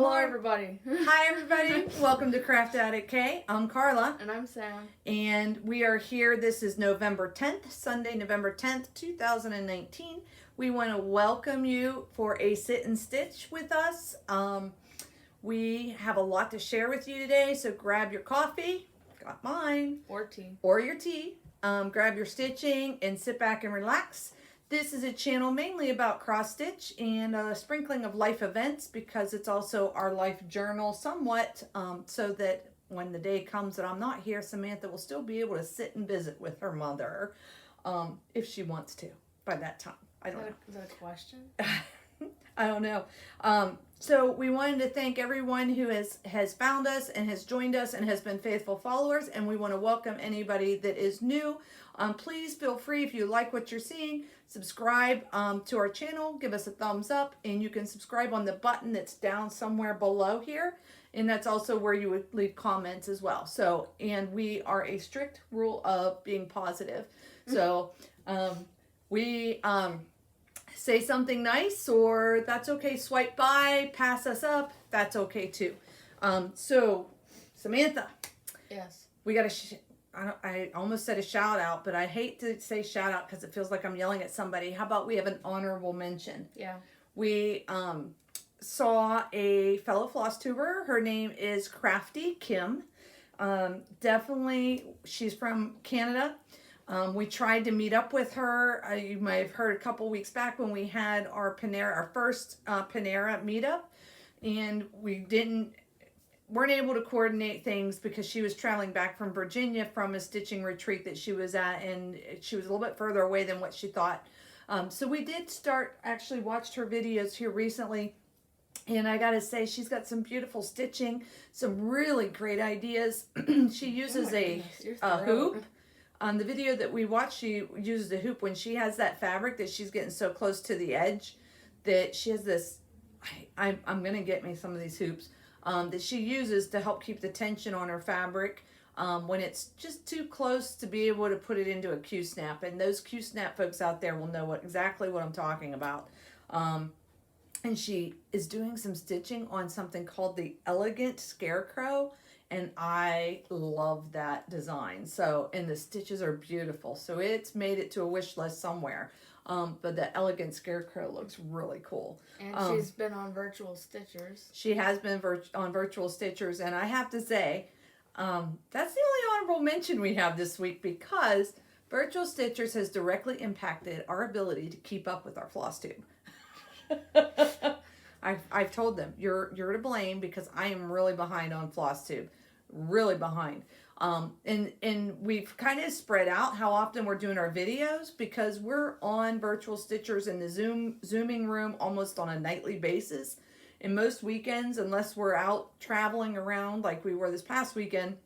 Hello, everybody. Hi, everybody. Welcome to Craft Addict K. I'm Carla. And I'm Sam. And we are here. This is November 10th, Sunday, November 10th, 2019. We want to welcome you for a sit and stitch with us. We have a lot to share with you today, so grab your coffee. Got mine. Or tea. Or your tea. Grab your stitching and sit back and relax. This is a channel mainly about cross stitch and a sprinkling of life events because it's also our life journal somewhat, so that when the day comes that I'm not here, Samantha will still be able to sit and visit with her mother, if she wants to by that time. I don't know. Is that a question? I don't know. So we wanted to thank everyone who has found us and has joined us and has been faithful followers, and we want to welcome anybody that is new. Please feel free, if you like what you're seeing, subscribe to our channel, give us a thumbs up, and you can subscribe on the button that's down somewhere below here, and that's also where you would leave comments as well. So, and we are a strict rule of being positive. So we say something nice, or that's okay, swipe by, pass us up, that's okay too. So Samantha. Yes. We got I almost said a shout out, but I hate to say shout out because it feels like I'm yelling at somebody. How about we have an honorable mention? Yeah. We saw a fellow Flosstuber. Her name is Crafty Kim. Definitely, she's from Canada. We tried to meet up with her. You might have heard a couple weeks back when we had our first Panera meetup, and we weren't able to coordinate things because she was traveling back from Virginia from a stitching retreat that she was at, and she was a little bit further away than what she thought. So we did actually watched her videos here recently, and I gotta say, she's got some beautiful stitching, some really great ideas. She uses a hoop. On the video that we watched, she uses a hoop when she has that fabric that she's getting so close to the edge that she has this, I'm going to get me some of these hoops, that she uses to help keep the tension on her fabric when it's just too close to be able to put it into a Q-snap. And those Q-snap folks out there will know exactly what I'm talking about. And she is doing some stitching on something called the Elegant Scarecrow. And I love that design. So, and the stitches are beautiful. So it's made it to a wish list somewhere. But the Elegant Scarecrow looks really cool. And she's been on Virtual Stitchers. She has been on Virtual Stitchers. And I have to say, that's the only honorable mention we have this week because Virtual Stitchers has directly impacted our ability to keep up with our Flosstube. I've told them, you're to blame because I am really behind on Flosstube. Really behind. And we've kind of spread out how often we're doing our videos because we're on Virtual Stitchers in the Zooming room almost on a nightly basis. And most weekends, unless we're out traveling around like we were this past weekend,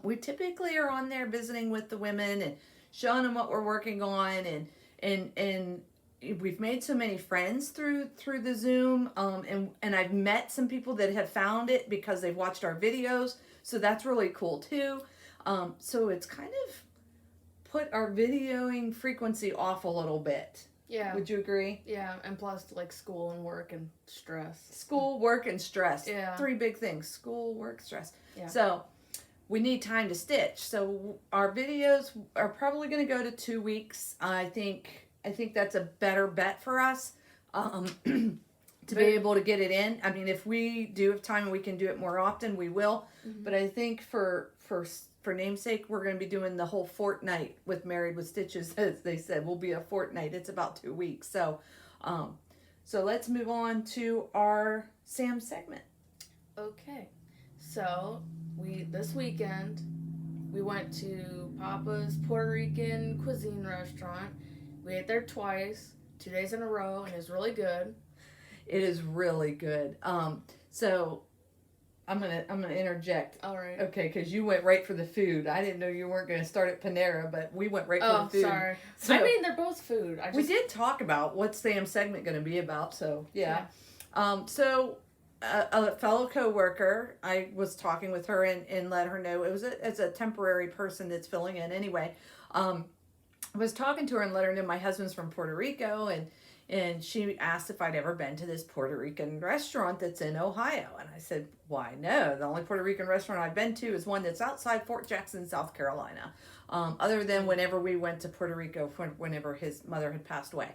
we typically are on there visiting with the women and showing them what we're working on, and we've made so many friends through the Zoom, and I've met some people that have found it because they've watched our videos, so that's really cool too. So it's kind of put our videoing frequency off a little bit. Yeah. Would you agree? Yeah, and plus like school and work and stress. School, work, and stress. Yeah. 3 big things. School, work, stress. Yeah. So we need time to stitch. So our videos are probably going to go to 2 weeks. I think that's a better bet for us, to be able to get it in. I mean, if we do have time and we can do it more often, we will. Mm-hmm. But I think for namesake, we're going to be doing the whole fortnight with Married with Stitches, as they said. We'll be a fortnight. It's about 2 weeks. So, so let's move on to our Sam segment. Okay. So this weekend we went to Papa's Puerto Rican cuisine restaurant. We ate there twice, 2 days in a row, and it was really good. It is really good. So I'm gonna interject. All right. Okay, because you went right for the food. I didn't know you weren't gonna start at Panera, but we went right for the food. Oh, sorry. So, I mean, they're both food. We did talk about what's Sam's segment gonna be about. So yeah. So a fellow coworker, I was talking with her and let her know it's a temporary person that's filling in anyway. I was talking to her and let her know my husband's from Puerto Rico, And she asked if I'd ever been to this Puerto Rican restaurant that's in Ohio. And I said, why, no. The only Puerto Rican restaurant I've been to is one that's outside Fort Jackson, South Carolina. Other than whenever we went to Puerto Rico, whenever his mother had passed away.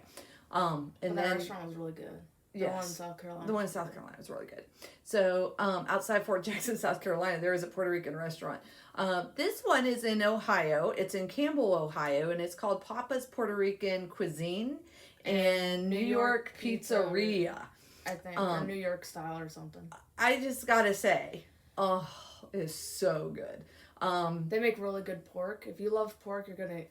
And that then, restaurant was really good. The yes, one in South Carolina. The one in South Carolina was really good. So outside Fort Jackson, South Carolina, there is a Puerto Rican restaurant. This one is in Ohio. It's in Campbell, Ohio, and it's called Papa's Puerto Rican Cuisine and New York Pizzeria. I think, or New York style or something. I just gotta say, oh, it's so good. They make really good pork. If you love pork, you gotta.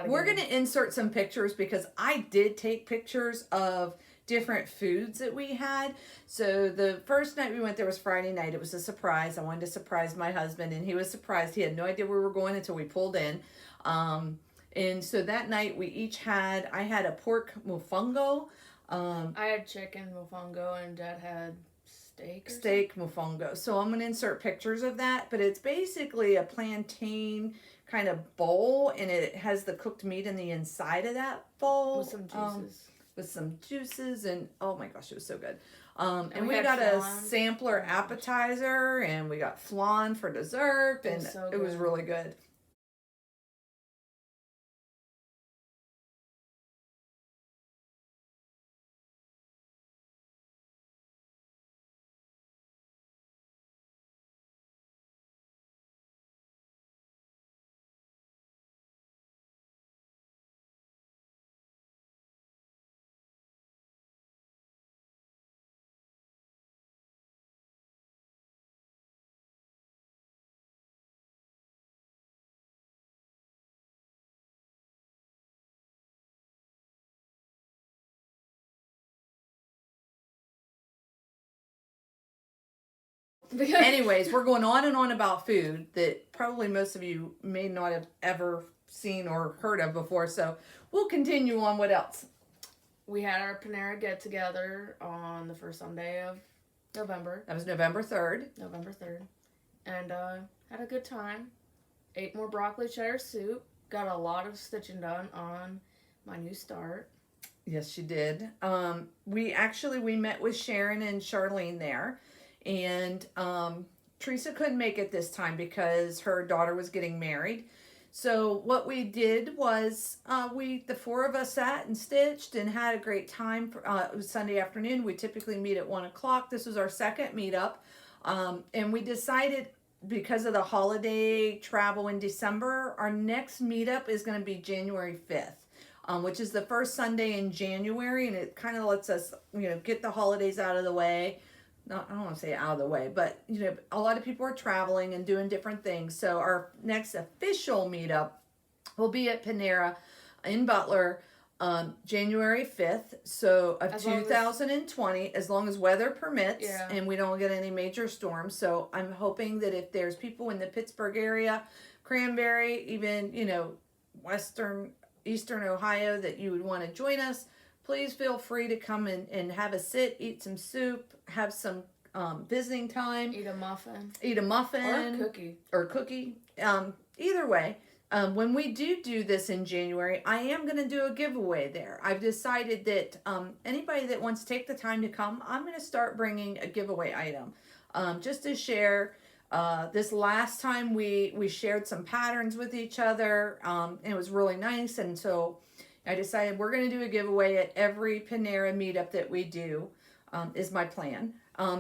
We're gonna insert some pictures because I did take pictures of different foods that we had. So the first night we went there was Friday night. It was a surprise. I wanted to surprise my husband, and he was surprised. He had no idea where we were going until we pulled in. And so that night I had a pork mofongo. I had chicken mofongo, and Dad had steak mofongo. So I'm going to insert pictures of that, but it's basically a plantain kind of bowl, and it has the cooked meat in the inside of that bowl. With some juices. And oh my gosh, it was so good. And we got a sampler appetizer, and we got flan for dessert, and it was really good. Anyways, we're going on and on about food that probably most of you may not have ever seen or heard of before. So we'll continue on. What else? We had our Panera get together on the first Sunday of November. That was November 3rd. November 3rd. And had a good time. Ate more broccoli cheddar soup. Got a lot of stitching done on my new start. Yes, she did. We met with Sharon and Charlene there. And Teresa couldn't make it this time because her daughter was getting married. So what we did was the four of us sat and stitched and had a great time. It was Sunday afternoon. We typically meet at 1 o'clock. This was our second meetup. And we decided, because of the holiday travel in December, our next meetup is going to be January 5th. Which is the first Sunday in January. And it kind of lets us, get the holidays out of the way. I don't want to say out of the way, but a lot of people are traveling and doing different things. So our next official meetup will be at Panera in Butler, January 5th. So of 2020, as long as weather permits, and we don't get any major storms. So I'm hoping that if there's people in the Pittsburgh area, Cranberry, even Eastern Ohio, that you would want to join us. Please feel free to come and have a sit, eat some soup, have some visiting time. Eat a muffin. Or cookie. Either way, when we do this in January, I am going to do a giveaway there. I've decided that anybody that wants to take the time to come, I'm going to start bringing a giveaway item. Just to share, this last time we shared some patterns with each other. And it was really nice. And so I decided we're going to do a giveaway at every Panera meetup that we do, is my plan.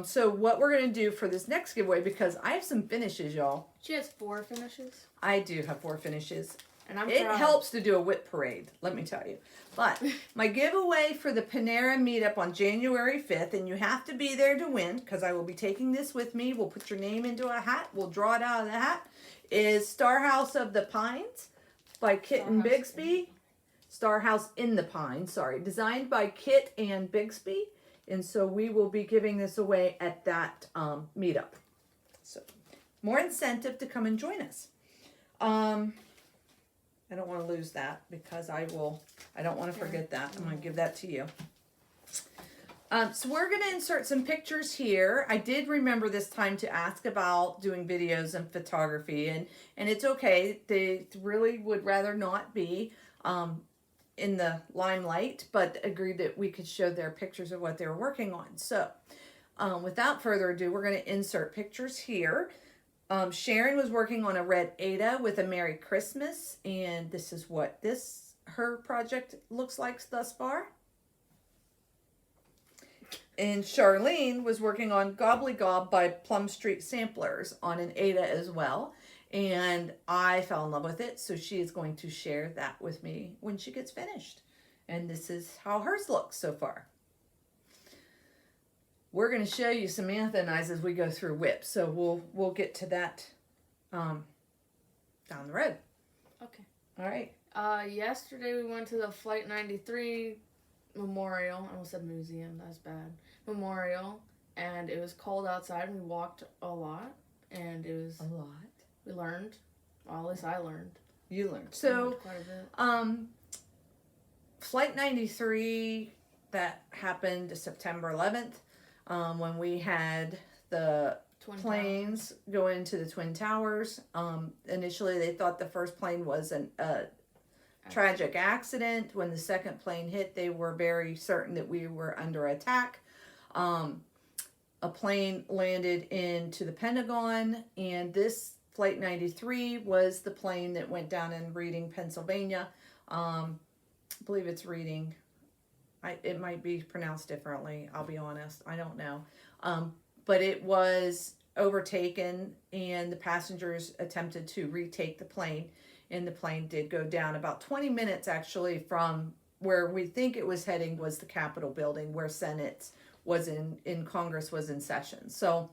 So what we're going to do for this next giveaway, because I have some finishes, y'all. She has 4 finishes. I do have 4 finishes. And it helps to do a whip parade, let me tell you. But my giveaway for the Panera meetup on January 5th, and you have to be there to win, because I will be taking this with me. We'll put your name into a hat. We'll draw it out of the hat. Is Star House of the Pines by Kit and Bigsby. Star House in the Pines, designed by Kit and Bigsby. And so we will be giving this away at that meetup. So more incentive to come and join us. I don't want to lose that because I don't want to forget that. I'm going to give that to you. So we're going to insert some pictures here. I did remember this time to ask about doing videos and photography, and it's okay. They really would rather not be. in the limelight, but agreed that we could show their pictures of what they were working on. So without further ado, we're going to insert pictures here. Sharon was working on a red Ada with a Merry Christmas, and this is what her project looks like thus far. And Charlene was working on Gobbly Gob by Plum Street Samplers on an Ada as well. And I fell in love with it, so she is going to share that with me when she gets finished. And this is how hers looks so far. We're going to show you Samantha and I as we go through WIP, so we'll get to that down the road. Okay. All right. Yesterday we went to the Flight 93 memorial. I almost said museum. That's bad. Memorial, and it was cold outside, and we walked a lot, and it was a lot. We learned. Well, at least I learned. You learned. So, quite a bit. Flight 93, that happened September 11th, when we had the planes go into the Twin Towers. Initially, they thought the first plane was a tragic accident. When the second plane hit, they were very certain that we were under attack. A plane landed into the Pentagon, and this Flight 93 was the plane that went down in Reading, Pennsylvania. I believe it's Reading. It might be pronounced differently, I'll be honest. I don't know. But it was overtaken, and the passengers attempted to retake the plane, and the plane did go down. About 20 minutes, actually, from where we think it was heading was the Capitol building, where Senate was in Congress was in session. So,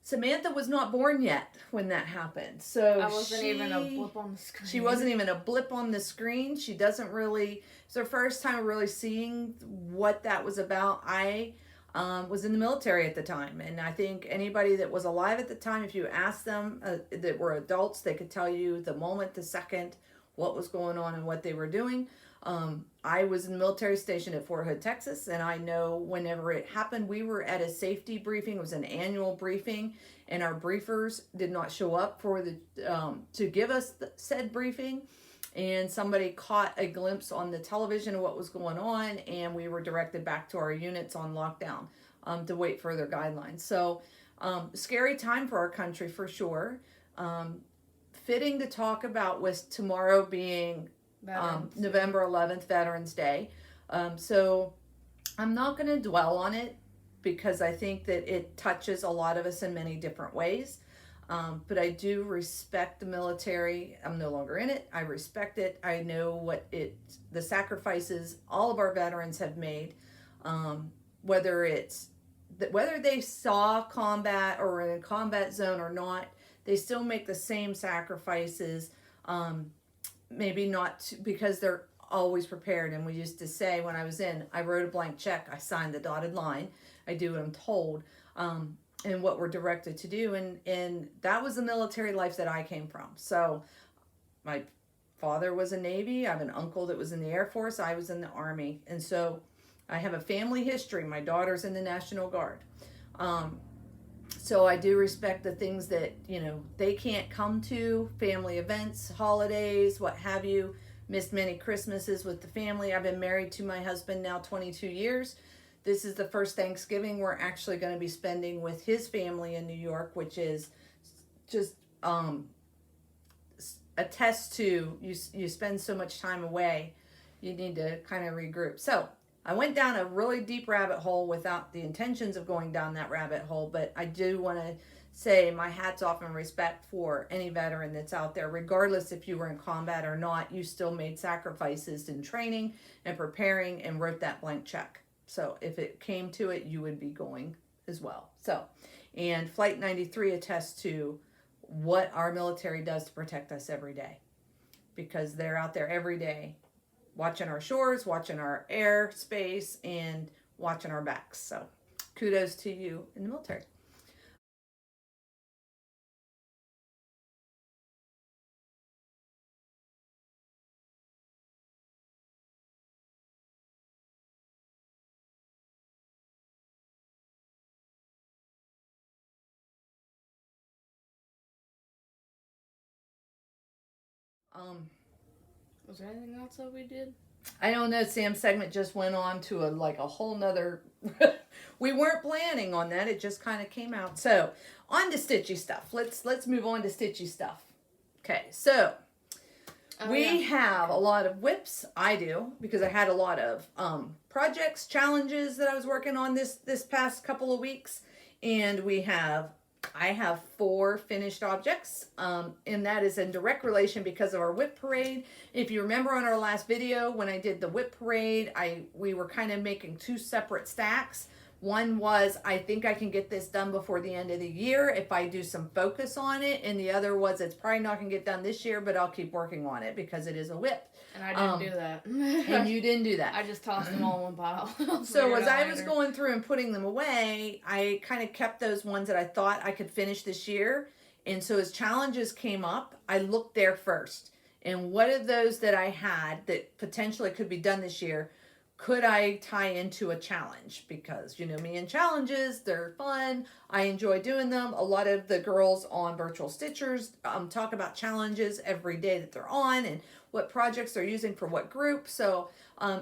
Samantha was not born yet when that happened. So I wasn't even a blip on the screen. She wasn't even a blip on the screen. She doesn't really, it's her first time really seeing what that was about. I was in the military at the time, and I think anybody that was alive at the time, if you asked them that were adults, they could tell you the moment, the second, what was going on and what they were doing. I was in the military station at Fort Hood, Texas, and I know whenever it happened, we were at a safety briefing. It was an annual briefing, and our briefers did not show up for to give us said briefing, and somebody caught a glimpse on the television of what was going on, and we were directed back to our units on lockdown to wait for their guidelines. So, scary time for our country for sure. Fitting to talk about with tomorrow being November 11th, Veterans Day. So I'm not going to dwell on it because I think that it touches a lot of us in many different ways. But I do respect the military. I'm no longer in it. I respect it. I know the sacrifices all of our veterans have made, whether they saw combat or were in a combat zone or not, they still make the same sacrifices. Maybe not because they're always prepared. And we used to say when I was I wrote a blank check. I signed the dotted line. I do what I'm told, and what we're directed to do. And that was the military life that I came from. So my father was in Navy. I have an uncle that was in the Air Force. I was in the Army. And so I have a family history. My daughter's in the National Guard. So I do respect the things that, they can't come to, family events, holidays, what have you. Missed many Christmases with the family. I've been married to my husband now 22 years. This is the first Thanksgiving we're actually going to be spending with his family in New York, which is just a test to you spend so much time away. You need to kind of regroup. So I went down a really deep rabbit hole without the intentions of going down that rabbit hole, but I do want to say my hat's off and respect for any veteran that's out there. Regardless if you were in combat or not, you still made sacrifices in training and preparing and wrote that blank check. So if it came to it, you would be going as well. So, and Flight 93 attests to what our military does to protect us every day, because they're out there every day watching our shores, watching our airspace, and watching our backs. So kudos to you in the military. Was there anything else that we did? I don't know. Sam's segment just went on to a whole nother. We weren't planning on that. It just kind of came out. So on to Stitchy stuff. Let's move on to Stitchy stuff. Okay, so we have a lot of whips. I do, because I had a lot of projects, challenges that I was working on this past couple of weeks, and I have 4 finished objects, and that is in direct relation because of our whip parade. If you remember on our last video when I did the whip parade, we were kind of making 2 separate stacks. One was, I think I can get this done before the end of the year if I do some focus on it, and the other was, it's probably not going to get done this year, but I'll keep working on it because it is a whip. And I didn't do that. And you didn't do that. I just tossed them all in one pile. So as I was going through and putting them away, I kind of kept those ones that I thought I could finish this year. And so as challenges came up, I looked there first. And what of those that I had that potentially could be done this year, could I tie into a challenge? Because, you know me and challenges, they're fun. I enjoy doing them. A lot of the girls on Virtual Stitchers talk about challenges every day that they're on and what projects they're using for what group. So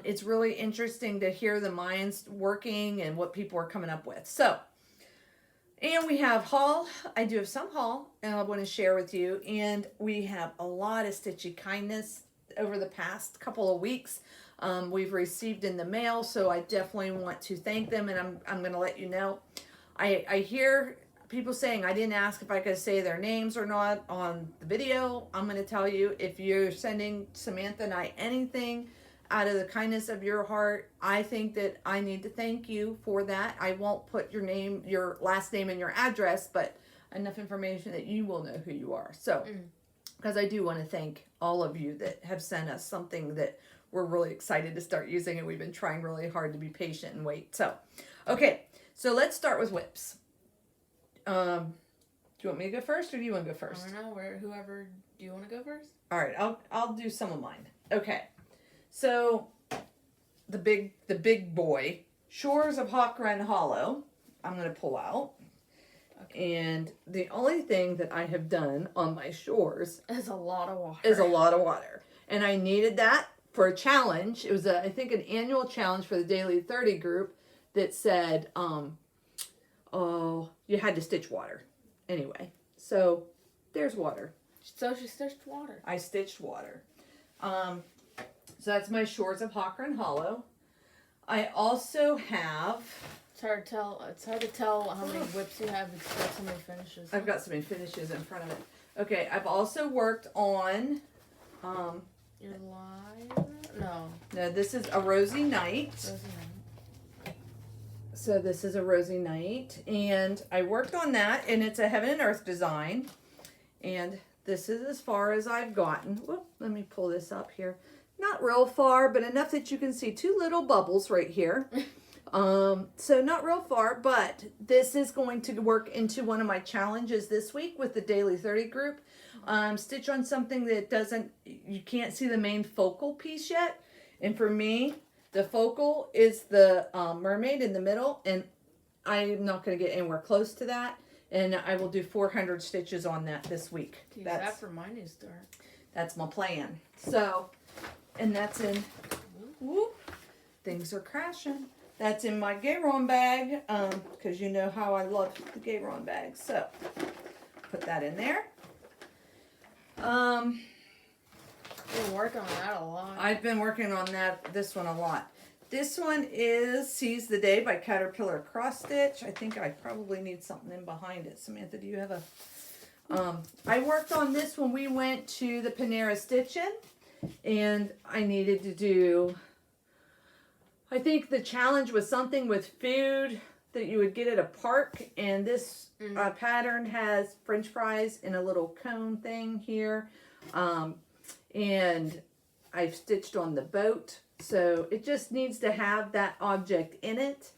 it's really interesting to hear the minds working and what people are coming up with. So, and we have haul. I do have some haul and I want to share with you. And we have a lot of Stitchy kindness over the past couple of weeks. We've received in the mail, so I definitely want to thank them, and I'm going to let you know. I hear people saying I didn't ask if I could say their names or not on the video. I'm going to tell you, if you're sending Samantha and I anything out of the kindness of your heart, I think that I need to thank you for that. I won't put your name, your last name, and your address, but enough information that you will know who you are. So, because I do want to thank all of you that have sent us something that we're really excited to start using, and we've been trying really hard to be patient and wait. So, okay, so let's start with whips. Do you want me to go first, or do you want to go first? I don't know. Whoever, do you want to go first? All right, I'll do some of mine. Okay, so the big boy, Shores of Hawk Run Hollow, I'm gonna pull out. Okay. And the only thing that I have done on my shores is a lot of water. And I needed that for a challenge. It was I think an annual challenge for the Daily 30 group that said, you had to stitch water. Anyway, so there's water. So she stitched water. I stitched water. So that's my Shores of Hawk Run Hollow. I also have... It's hard to tell how many whips you have because you have so many finishes. I've got so many finishes in front of it. Okay, I've also worked on... Your live? No, this is a Rosy Night. Rosy Night. So this is a Rosy Night. And I worked on that, and it's a Heaven and Earth design. And this is as far as I've gotten. Whoop, let me pull this up here. Not real far, but enough that you can see 2 little bubbles right here. So not real far, but this is going to work into one of my challenges this week with the Daily 30 group. Stitch on something that you can't see the main focal piece yet. And for me, the focal is the mermaid in the middle, and I'm not going to get anywhere close to that. And I will do 400 stitches on that this week. Use that for my new start. That's my plan. So, and that's in, whoop, things are crashing. That's in my Gayron bag, because you know how I love the Gayron bag. So, put that in there. You've been working on that a lot. I've been working on this one a lot. This one is Seize the Day by Caterpillar Cross Stitch. I think I probably need something in behind it. Samantha, do you have a... I worked on this when we went to the Panera Stitchin', and I needed to do... I think the challenge was something with food that you would get at a park, and this pattern has French fries in a little cone thing here, and I've stitched on the boat, so it just needs to have that object in it.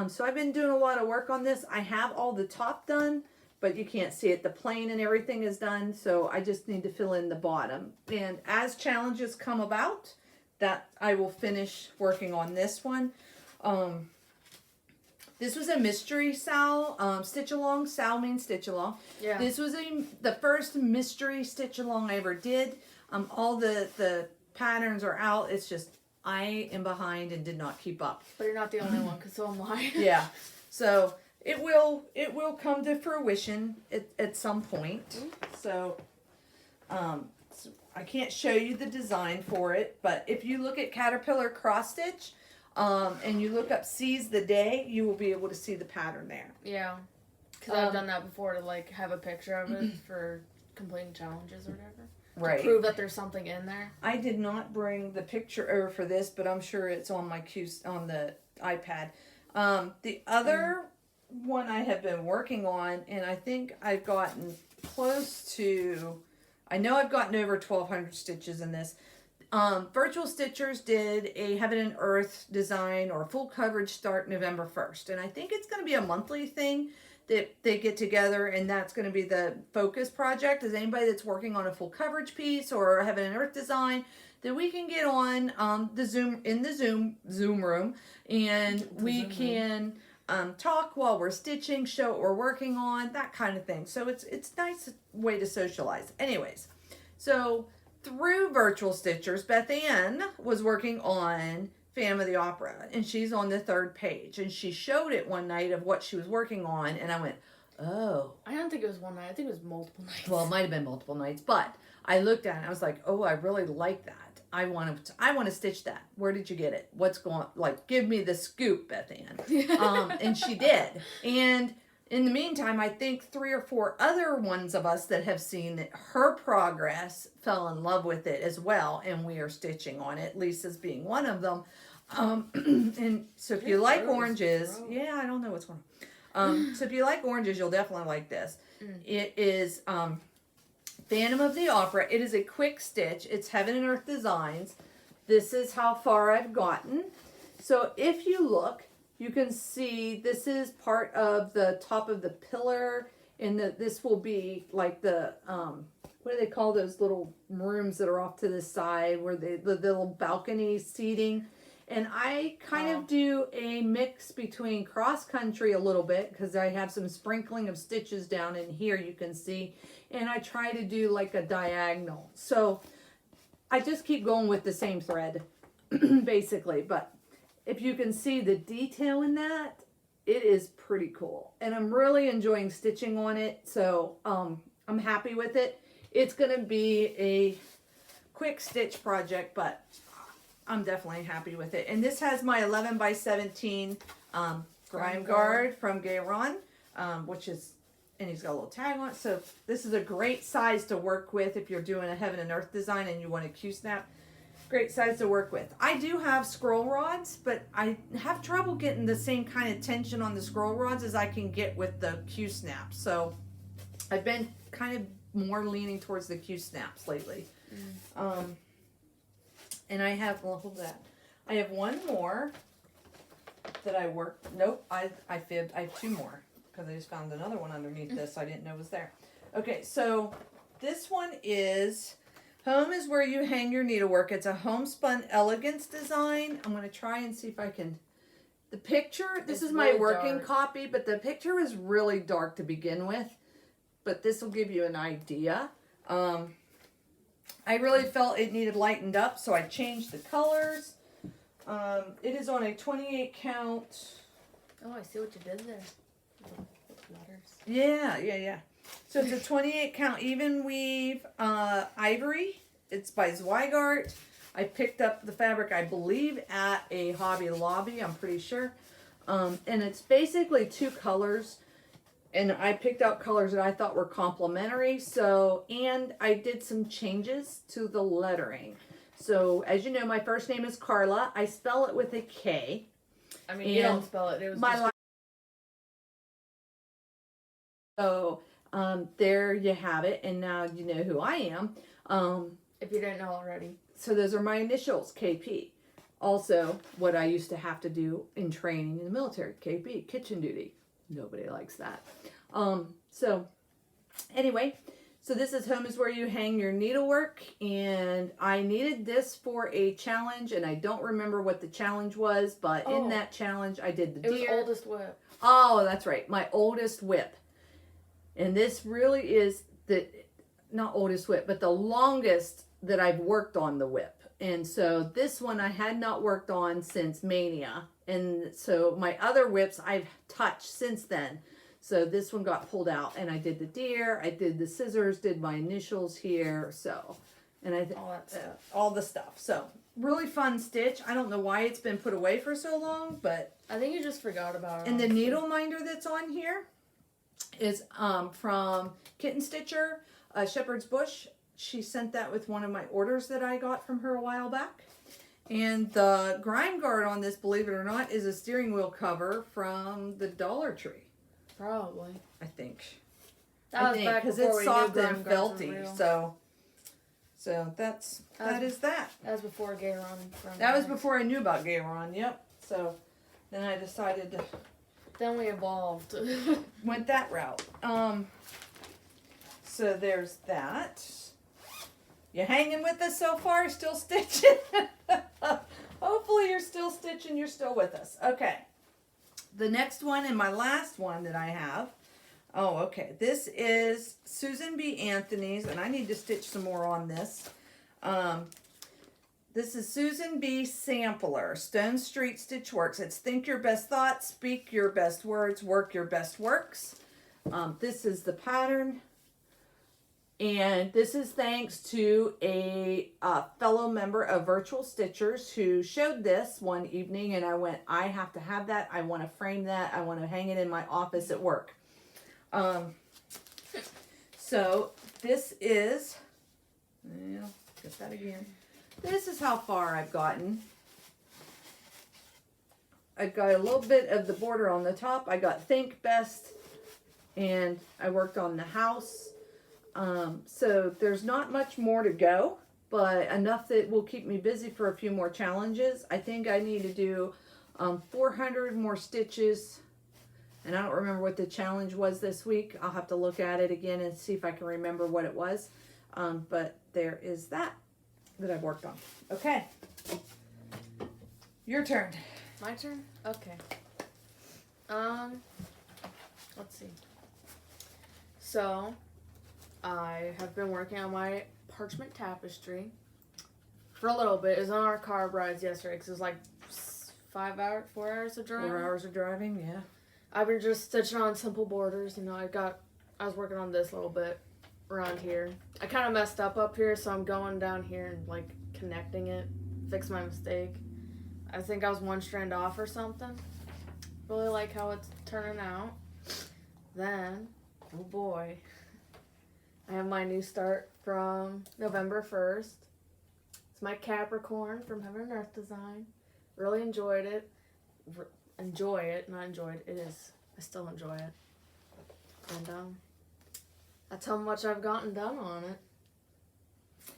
So I've been doing a lot of work on this. I have all the top done, but you can't see it. The plain and everything is done, so I just need to fill in the bottom. And as challenges come about, that I will finish working on this one. This was a mystery Sal stitch along. Sal means stitch along. Yeah. This was the first mystery stitch along I ever did. All the patterns are out. It's just I am behind and did not keep up. But you're not the only one, because so am I. Yeah. So it will come to fruition at some point. So I can't show you the design for it, but if you look at Caterpillar Cross Stitch and you look up Seize the Day, you will be able to see the pattern there. Yeah. Because I've done that before, to like have a picture of it for completing challenges or whatever. Right. To prove that there's something in there. I did not bring the picture over for this, but I'm sure it's on my on the iPad. The other one I have been working on, and I think I've gotten close to, I know I've gotten over 1,200 stitches in this. Virtual Stitchers did a Heaven and Earth design or full coverage start November 1st. And I think it's going to be a monthly thing that they get together, and that's going to be the focus project. Is anybody that's working on a full coverage piece or a Heaven and Earth design that we can get on the Zoom room, and we can talk while we're stitching, show what we're working on, that kind of thing. So it's a nice way to socialize. Anyways, so through Virtual Stitchers, Beth Ann was working on Phantom of the Opera, and she's on the 3rd page, and she showed it one night of what she was working on, and I went, oh. I don't think it was one night. I think it was multiple nights. Well, it might have been multiple nights, but I looked at it and I was like, oh, I really like that. I want to stitch that. Where did you get it? What's going, like, give me the scoop, Beth Ann. And she did. And in the meantime, I think 3 or 4 other ones of us that have seen her progress fell in love with it as well, and we are stitching on it, Lisa's being one of them. And so if you like oranges, yeah, I don't know what's going on. So if you like oranges, you'll definitely like this. It is Phantom of the Opera. It is a quick stitch. It's Heaven and Earth Designs. This is how far I've gotten. So if you look, you can see this is part of the top of the pillar, and this will be like the, what do they call those little rooms that are off to the side where the little balcony seating. And I kind of do a mix between cross country a little bit, because I have some sprinkling of stitches down in here, you can see. And I try to do like a diagonal. So I just keep going with the same thread, basically. But if you can see the detail in that, it is pretty cool. And I'm really enjoying stitching on it. So I'm happy with it. It's going to be a quick stitch project, but I'm definitely happy with it. And this has my 11 by 17 grime guard from Gayron, which is, and he's got a little tag on it. So this is a great size to work with if you're doing a Heaven and Earth design and you want a Q-snap. Great size to work with. I do have scroll rods, but I have trouble getting the same kind of tension on the scroll rods as I can get with the Q-snaps. So I've been kind of more leaning towards the Q-snaps lately. And I have, well, hold that. I have one more that I worked. Nope, I fibbed. I have 2 more because I just found another one underneath this I didn't know was there. Okay, so this one is Home is Where You Hang Your Needlework. It's a homespun elegance design. I'm going to try and see if I can. The picture, this is my working copy, but the picture is really dark to begin with. But this will give you an idea. I really felt it needed lightened up, so I changed the colors. It is on a 28 count. Oh, I see what you did there. Letters. Yeah. So it's a 28 count even weave ivory. It's by Zweigart. I picked up the fabric, I believe, at a Hobby Lobby, I'm pretty sure. And it's basically 2 colors. And I picked out colors that I thought were complementary. So, and I did some changes to the lettering. So, as you know, my first name is Carla. I spell it with a K. I mean, you don't spell it. It was just... So, there you have it. And now you know who I am. If you didn't know already. So, those are my initials, KP. Also, what I used to have to do in training in the military, KP, kitchen duty. Nobody likes that. So anyway, so this is Home is Where You Hang Your Needlework, and I needed this for a challenge, and I don't remember what the challenge was, but in that challenge I did the deer. It was Oldest Whip. Oh, that's right, my oldest whip. And this really is the, not oldest whip, but the longest that I've worked on the whip. And so this one I had not worked on since Mania. And so my other whips I've touched since then. So this one got pulled out, and I did the deer, I did the scissors, did my initials here, so, and All that stuff. all the stuff. So really fun stitch. I don't know why it's been put away for so long, but I think you just forgot about it. and the needle minder that's on here is from Kitten Stitcher, Shepherd's Bush. She sent that with one of my orders that I got from her a while back. And the grime guard on this, believe it or not, is a steering wheel cover from the Dollar Tree. Probably. I think. That was back because before it's we soft knew and grime guards were felty. real. So that is that. That was before Gayron. That was before I knew about Gayron. Yep. So then I decided to Then we evolved. went that route. So there's that. You hanging with us so far? Still stitching? Hopefully you're still stitching. You're still with us. Okay. The next one and my last one that I have. Oh, okay. This is Susan B. Anthony's, and I need to stitch some more on this. This is Susan B. Sampler, Stone Street Stitch Works. It's think your best thoughts, speak your best words, work your best works. This is the pattern. And this is thanks to a fellow member of Virtual Stitchers who showed this one evening, and I went, I have to have that. I want to frame that. I want to hang it in my office at work. So this is, get that again. This is how far I've gotten. I've got a little bit of the border on the top. I got think best, and I worked on the house. So there's not much more to go, but enough that will keep me busy for a few more challenges. I think I need to do 400 more stitches, and I don't remember what the challenge was this week. I'll have to look at it again and see if I can remember what it was. But there is that I've worked on. Okay. Your turn. My turn? Okay. Let's see. So, I have been working on my parchment tapestry for a little bit. It was on our car rides yesterday because it was like 4 hours of driving. 4 hours of driving, yeah. I've been just stitching on simple borders. You know, I was working on this a little bit around here. I kind of messed up here, so I'm going down here and like connecting it, fix my mistake. I think I was one strand off or something. Really like how it's turning out. Then, oh boy, I have my new start from November 1st. It's my Capricorn from Heaven and Earth Design. Really enjoyed it. Not enjoyed. It is. I still enjoy it. And that's how much I've gotten done on it.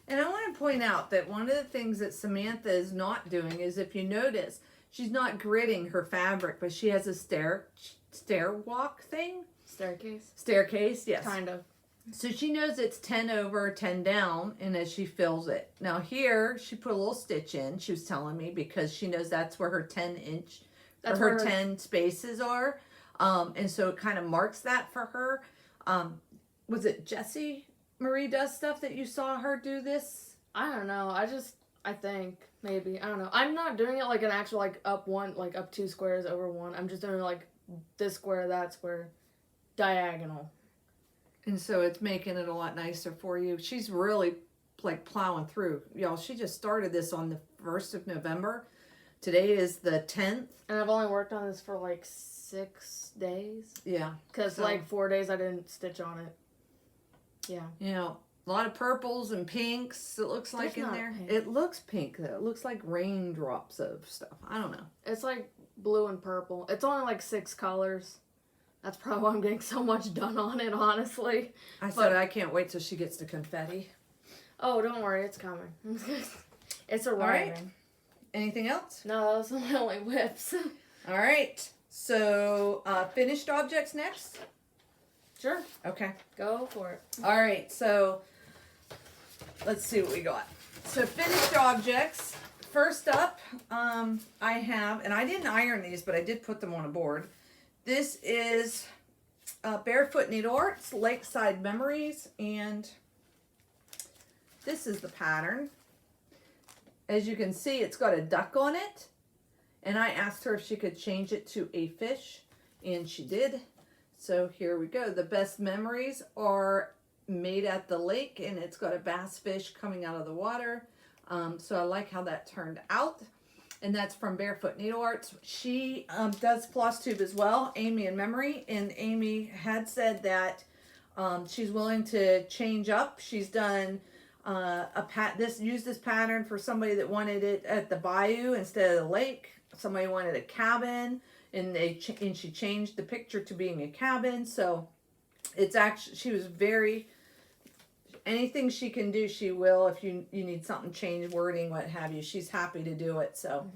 And I want to point out that one of the things that Samantha is not doing is, if you notice, she's not gridding her fabric, but she has a stair walk thing. Staircase, yes. Kind of. So she knows it's 10 over, 10 down, and as she fills it. Now here, she put a little stitch in, she was telling me, because she knows that's where her 10-inch, or her 10 spaces are. And so it kind of marks that for her. Was it Jessie Marie does stuff that you saw her do this? I don't know. I think, maybe. I don't know. I'm not doing it like an actual, like, up 2 squares over 1. I'm just doing like this square, that square, diagonal. And so it's making it a lot nicer for you. She's really like plowing through. Y'all, she just started this on the 1st of November. Today is the 10th. And I've only worked on this for like 6 days. Yeah. Because like 4 days I didn't stitch on it. Yeah. You know, a lot of purples and pinks, it looks like in there. Pink. It looks pink though. It looks like raindrops of stuff. I don't know. It's like blue and purple. It's only like 6 colors. That's probably why I'm getting so much done on it, honestly. I said I can't wait till she gets to confetti. Oh, don't worry, it's coming. It's arriving. All right. Anything else? No, those are my only whips. All right. So, finished objects next? Sure. Okay. Go for it. All right. So, let's see what we got. So, finished objects. First up, I have, and I didn't iron these, but I did put them on a board. This is Barefoot Needle Arts, Lakeside Memories, and this is the pattern. as you can see, it's got a duck on it. And I asked her if she could change it to a fish, and she did. So here we go. The best memories are made at the lake, and it's got a bass fish coming out of the water. So I like how that turned out. And that's from Barefoot Needle Arts. She does Flosstube as well, Amy in memory. And Amy had said that she's willing to change up. She's done used this pattern for somebody that wanted it at the bayou instead of the lake. Somebody wanted a cabin, and she changed the picture to being a cabin. So it's actually, she was very, anything she can do, she will. If you need something changed, wording, what have you, she's happy to do it. So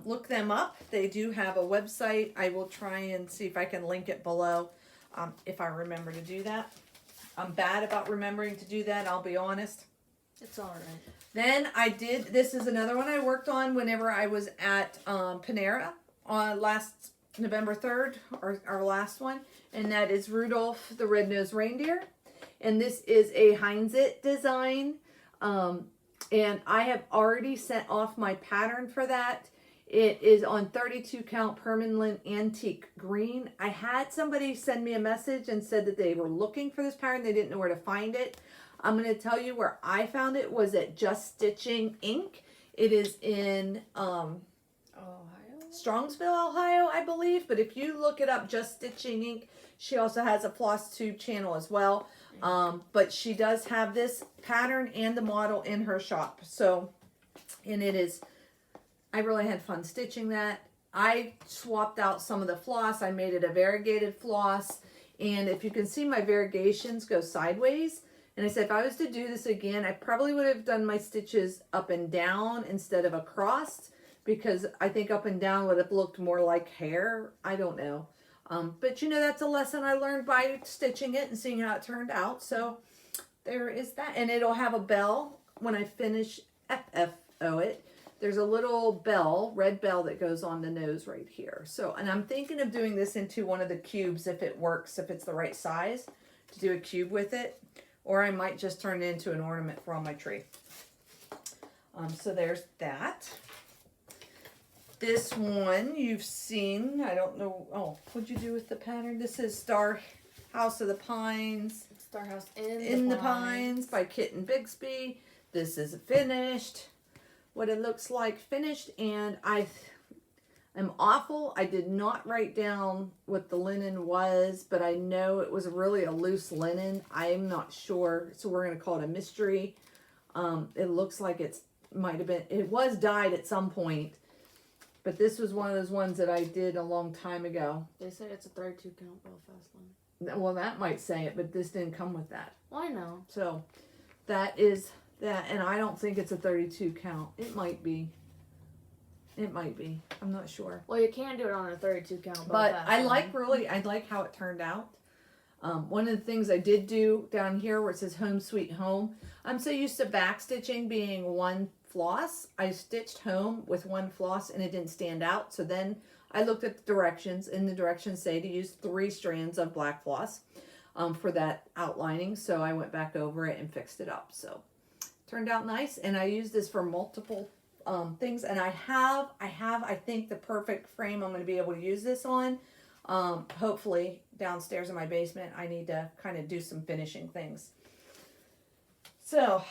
look them up. They do have a website. I will try and see if I can link it below if I remember to do that. I'm bad about remembering to do that, I'll be honest. It's all right. Then this is another one I worked on whenever I was at Panera on last November 3rd, our last one. And that is Rudolph the Red-Nosed Reindeer. And this is a Heinz-It design. And I have already sent off my pattern for that. It is on 32 count permanent antique green. I had somebody send me a message and said that they were looking for this pattern. They didn't know where to find it. I'm going to tell you where I found it was at Just Stitching Inc. It is in Ohio? Strongsville, Ohio, I believe. But if you look it up, Just Stitching Inc., she also has a Flosstube channel as well. But she does have this pattern and the model in her shop. So, and it is, I really had fun stitching that. I swapped out some of the floss. I made it a variegated floss. And if you can see, my variegations go sideways. And I said, if I was to do this again, I probably would have done my stitches up and down instead of across, because I think up and down would have looked more like hair. I don't know. But you know, that's a lesson I learned by stitching it and seeing how it turned out. So there is that. And it'll have a bell when I finish FFO it. There's a little bell, red bell, that goes on the nose right here. So, and I'm thinking of doing this into one of the cubes if it works, if it's the right size to do a cube with it. Or I might just turn it into an ornament for on my tree. So there's that. This one you've seen. I don't know. Oh, what'd you do with the pattern? This is Star House of the Pines. Star House in the Pines by Kitten Bixby. This is finished. What it looks like finished. And I'm awful. I did not write down what the linen was, but I know it was really a loose linen. I'm not sure, so we're going to call it a mystery. It looks like it was dyed at some point, but this was one of those ones that I did a long time ago. They say it's a 32 count Belfast line. Well, that might say it, but this didn't come with that. Well, I know. So that is that, and I don't think it's a 32 count. It might be. It might be. I'm not sure. Well, you can do it on a 32 count. But I like how it turned out. One of the things I did do down here where it says Home Sweet Home. I'm so used to back stitching being one floss. I stitched home with one floss and it didn't stand out. So then I looked at the directions, and the directions say to use 3 strands of black floss for that outlining. So I went back over it and fixed it up. So turned out nice. And I used this for multiple things, and I think the perfect frame I'm going to be able to use this on. Hopefully downstairs in my basement. I need to kind of do some finishing things. So,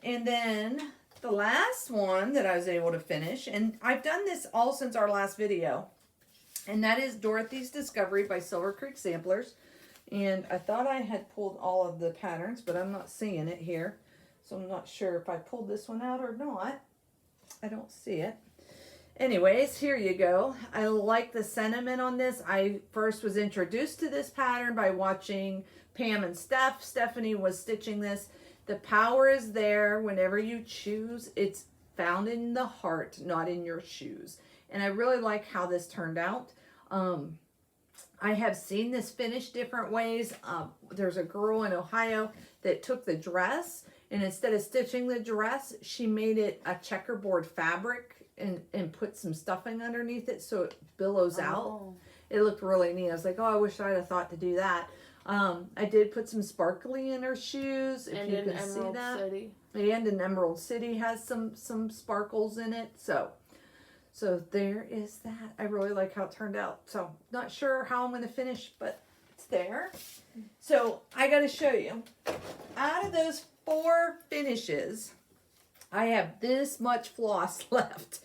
and then the last one that I was able to finish, and I've done this all since our last video, and that is Dorothy's Discovery by Silver Creek Samplers. And I thought I had pulled all of the patterns, but I'm not seeing it here, so I'm not sure if I pulled this one out or not. I don't see it. Anyways, here you go. I like the sentiment on this. I first was introduced to this pattern by watching Pam and Steph. Stephanie was stitching this. The power is there whenever you choose. It's found in the heart, not in your shoes. And I really like how this turned out. I have seen this finished different ways. There's a girl in Ohio that took the dress, and instead of stitching the dress, she made it a checkerboard fabric and put some stuffing underneath it so it billows out. It looked really neat. I was like, oh, I wish I'd have thought to do that. I did put some sparkly in her shoes, if you can see that. City. And an Emerald City has some sparkles in it. So there is that. I really like how it turned out. So not sure how I'm going to finish, but it's there. So I got to show you. Out of those 4 finishes, I have this much floss left.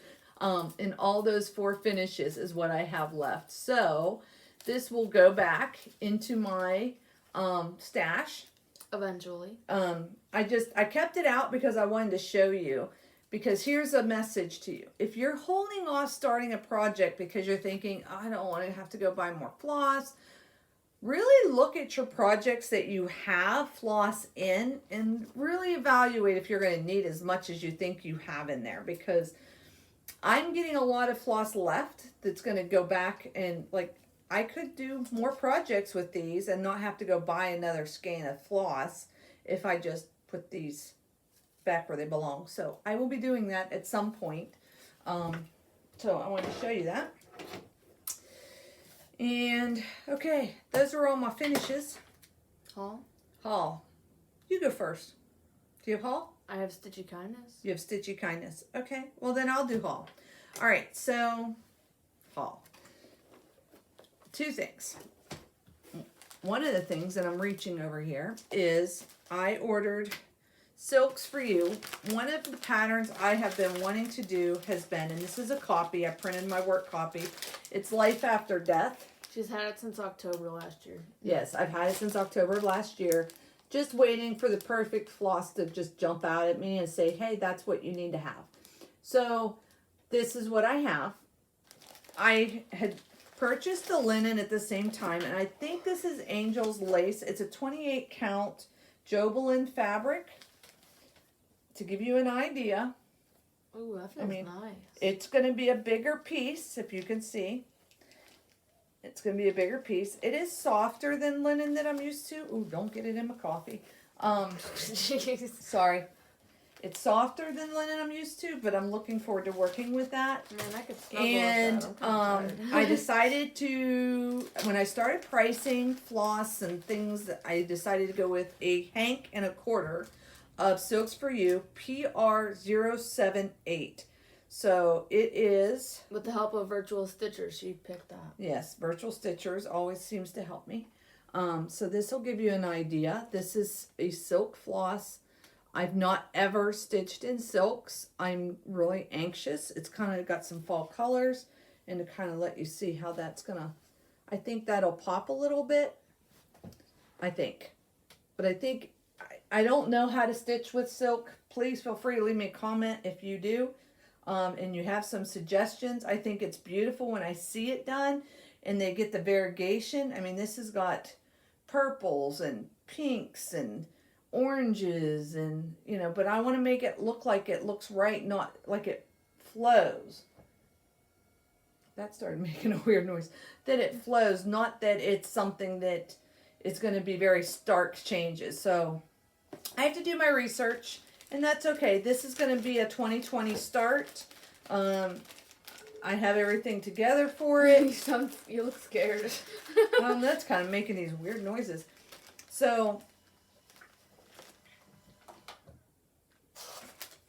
In all those 4 finishes is what I have left. So this will go back into my stash. Eventually. I kept it out because I wanted to show you. Because here's a message to you. If you're holding off starting a project because you're thinking, oh, I don't want to have to go buy more floss, really look at your projects that you have floss in and really evaluate if you're going to need as much as you think you have in there. Because I'm getting a lot of floss left that's going to go back, and like I could do more projects with these and not have to go buy another skein of floss if I just put these back where they belong. So I will be doing that at some point. So I wanted to show you that. And okay, those are all my finishes. Haul. You go first. Do you have haul? I have Stitchy Kindness. You have Stitchy Kindness. Okay, well then I'll do haul. All right, so haul. 2 things. One of the things that I'm reaching over here is I ordered Silks for You. One of the patterns I have been wanting to do has been, and this is a copy, I printed my work copy. It's Life After Death. She's had it since October last year. Yes, I've had it since October of last year. Just waiting for the perfect floss to just jump out at me and say, hey, that's what you need to have. So this is what I have. I had purchased the linen at the same time, and I think this is Angel's Lace. It's a 28 count Jobelin fabric. To give you an idea. Ooh, that feels nice. It's going to be a bigger piece, if you can see. It's going to be a bigger piece. It is softer than linen that I'm used to. Ooh, don't get it in my coffee. Sorry. It's softer than linen I'm used to, but I'm looking forward to working with that. Man, I could snuggle And with that. I decided to, when I started pricing floss and things, I decided to go with a hank and a quarter of Silks for You PR078. So it is, with the help of virtual stitchers, she picked that. yes, virtual stitchers always seems to help me. So this will give you an idea. This is a silk floss. I've not ever stitched in silks. I'm really anxious. It's kind of got some fall colors, and to kind of let you see how that's gonna, I think that'll pop a little bit. I think, but I think I don't know how to stitch with silk. Please feel free to leave me a comment if you do. And you have some suggestions. I think it's beautiful when I see it done and they get the variegation. I mean, this has got purples and pinks and oranges and, you know, but I want to make it look like it looks right, not like it flows. That started making a weird noise. That it flows, not that it's something that is going to be very stark changes. So I have to do my research, and that's okay. This is going to be a 2020 start. I have everything together for it. You look scared. That's kind of making these weird noises. So,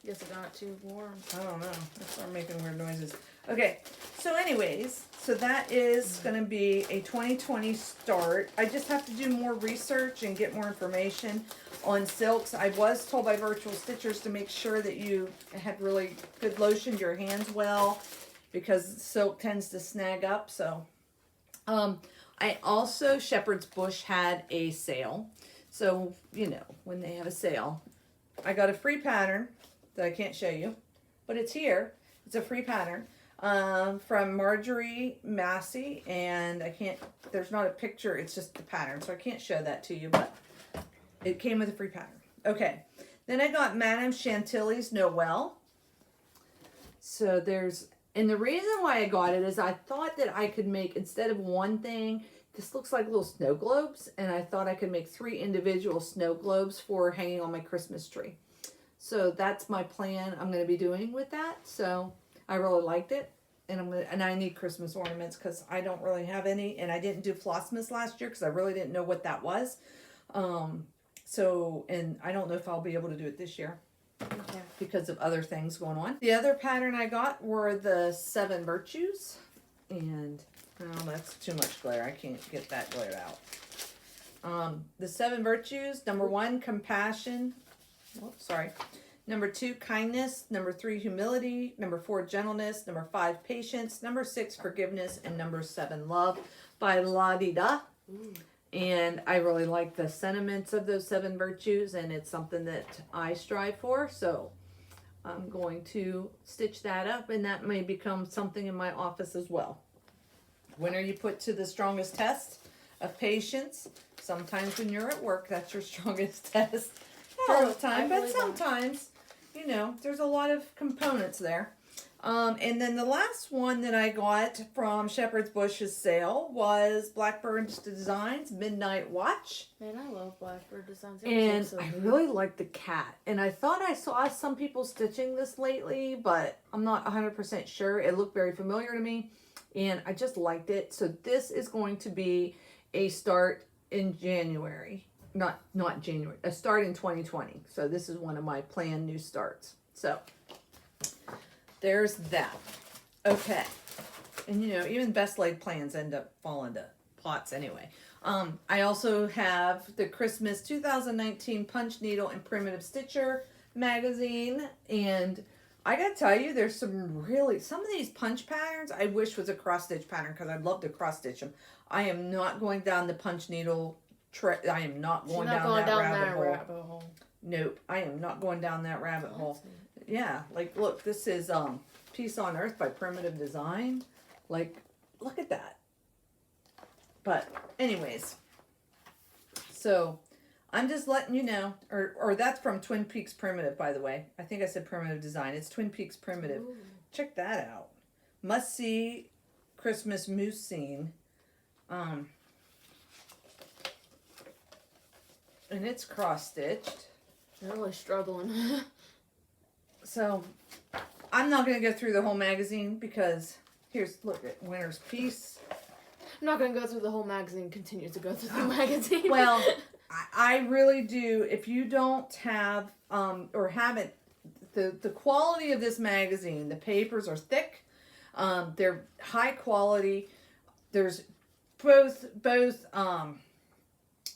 Guess it got too warm. I don't know. Let's start making weird noises. Okay, so anyways, so that is going to be a 2020 start. I just have to do more research and get more information on silks. I was told by virtual stitchers to make sure that you had really good lotioned your hands well, because silk tends to snag up. So I also, Shepherd's Bush had a sale. So, you know, when they have a sale, I got a free pattern that I can't show you, but it's here. It's a free pattern from Marjorie Massey, and I can't, there's not a picture, it's just the pattern, so I can't show that to you, but it came with a free pattern. Okay, then I got Madame Chantilly's Noel. So there's, and the reason why I got it is I thought that I could make, instead of one thing, this looks like little snow globes, and I thought I could make 3 individual snow globes for hanging on my Christmas tree. So that's my plan I'm going to be doing with that. So I really liked it, and I need Christmas ornaments because I don't really have any, and I didn't do Flossmas last year because I really didn't know what that was. So, and I don't know if I'll be able to do it this year. Okay. because of other things going on. The other pattern I got were the 7 Virtues. And, well, that's too much glare. I can't get that glare out. The 7 Virtues, number 1, compassion. Oh, sorry. Number 2, kindness. Number 3, humility. Number 4, gentleness. Number 5, patience. Number 6, forgiveness. And number 7, love by La-Di-Da. And I really like the sentiments of those 7 virtues, and it's something that I strive for. So I'm going to stitch that up, and that may become something in my office as well. When are you put to the strongest test of patience? Sometimes when you're at work, that's your strongest test. Not all the time, but sometimes, you know, there's a lot of components there. And then the last one that I got from Shepherd's Bush's sale was Blackbird Designs Midnight Watch. Man, I love Blackbird Designs. And I really like the cat. And I thought I saw some people stitching this lately, but I'm not 100% sure. It looked very familiar to me, and I just liked it. So this is going to be a start in January. Not January. A start in 2020. So this is one of my planned new starts. So there's that. Okay. And you know, even best laid plans end up falling to pots anyway. I also have the Christmas 2019 Punch Needle and Primitive Stitcher magazine. And I gotta tell you, there's some of these punch patterns I wish was a cross stitch pattern, because I'd love to cross stitch them. I am not going down the punch needle I am not going down that rabbit hole. Nope. I am not going down that rabbit hole. Yeah, like, look, this is Peace on Earth by Primitive Design. Like, look at that. But anyways, so I'm just letting you know, or that's from Twin Peaks Primitive, by the way. I think I said Primitive Design. It's Twin Peaks Primitive. Ooh. Check that out. Must see Christmas moose scene. And it's cross stitched. They're really struggling. So, I'm not going to go through the whole magazine, because look at Winter's Peace. I'm not going to go through the whole magazine, continue to go through the magazine. Well, I really do. If you don't have, or haven't, the quality of this magazine, the papers are thick, they're high quality. There's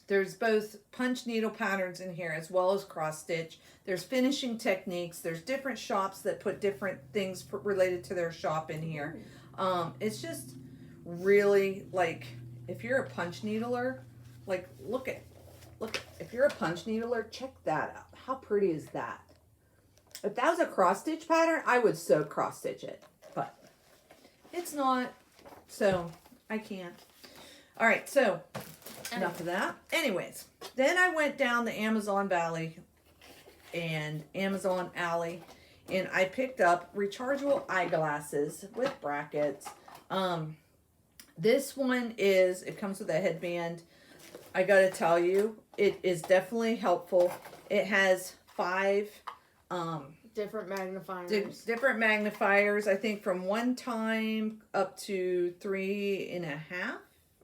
there's both punch needle patterns in here as well as cross stitch. There's finishing techniques. There's different shops that put different things related to their shop in here. It's just really, like, if you're a punch needler, like, look, if you're a punch needler, check that out. How pretty is that? If that was a cross stitch pattern, I would so cross stitch it, but it's not, so I can't. All right, so enough of that. Anyways, then I went down the Amazon Valley and Amazon Alley, and I picked up rechargeable eyeglasses with brackets. This one it comes with a headband. I gotta tell you, it is definitely helpful. It has 5 different magnifiers. Different magnifiers, I think from 1 time up to 3.5,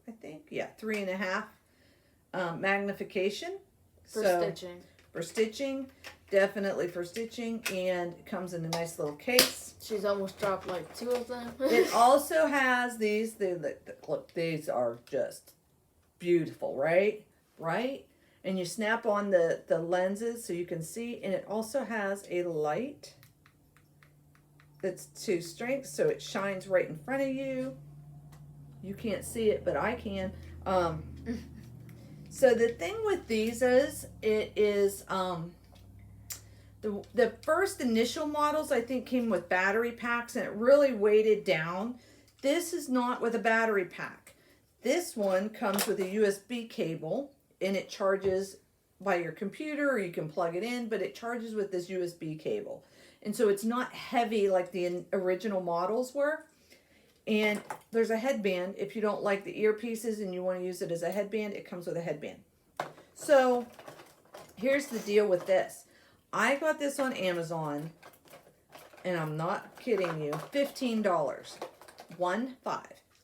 I think. Yeah, 3.5 magnification. Stitching. For stitching. Definitely for stitching. And it comes in a nice little case. She's almost dropped like 2 of them. It also has these. Look, these are just beautiful, right? Right? And you snap on the lenses so you can see. And it also has a light that's 2 strengths, so it shines right in front of you. You can't see it, but I can. So the thing with these is, it is the first initial models, I think, came with battery packs, and it really weighted down. This is not with a battery pack. This one comes with a USB cable, and it charges by your computer, or you can plug it in, but it charges with this USB cable. And so it's not heavy like the original models were. And there's a headband. If you don't like the earpieces and you want to use it as a headband, it comes with a headband. So here's the deal with this. I got this on Amazon, and I'm not kidding you, $15. 15.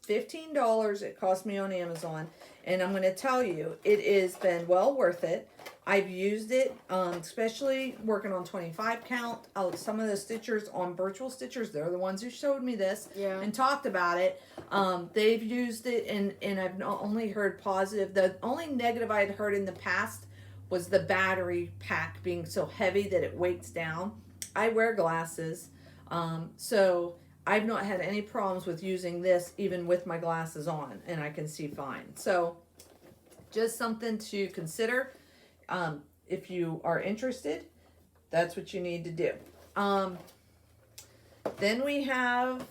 $15 it cost me on Amazon, and I'm going to tell you, it has been well worth it. I've used it, especially working on 25 count. Some of the stitchers on Virtual Stitchers, they're the ones who showed me this and talked about it. They've used it, and I've not only heard positive. The only negative I had heard in the past was the battery pack being so heavy that it weights down. I wear glasses, so I've not had any problems with using this even with my glasses on, and I can see fine. So just something to consider. If you are interested, that's what you need to do. Then we have,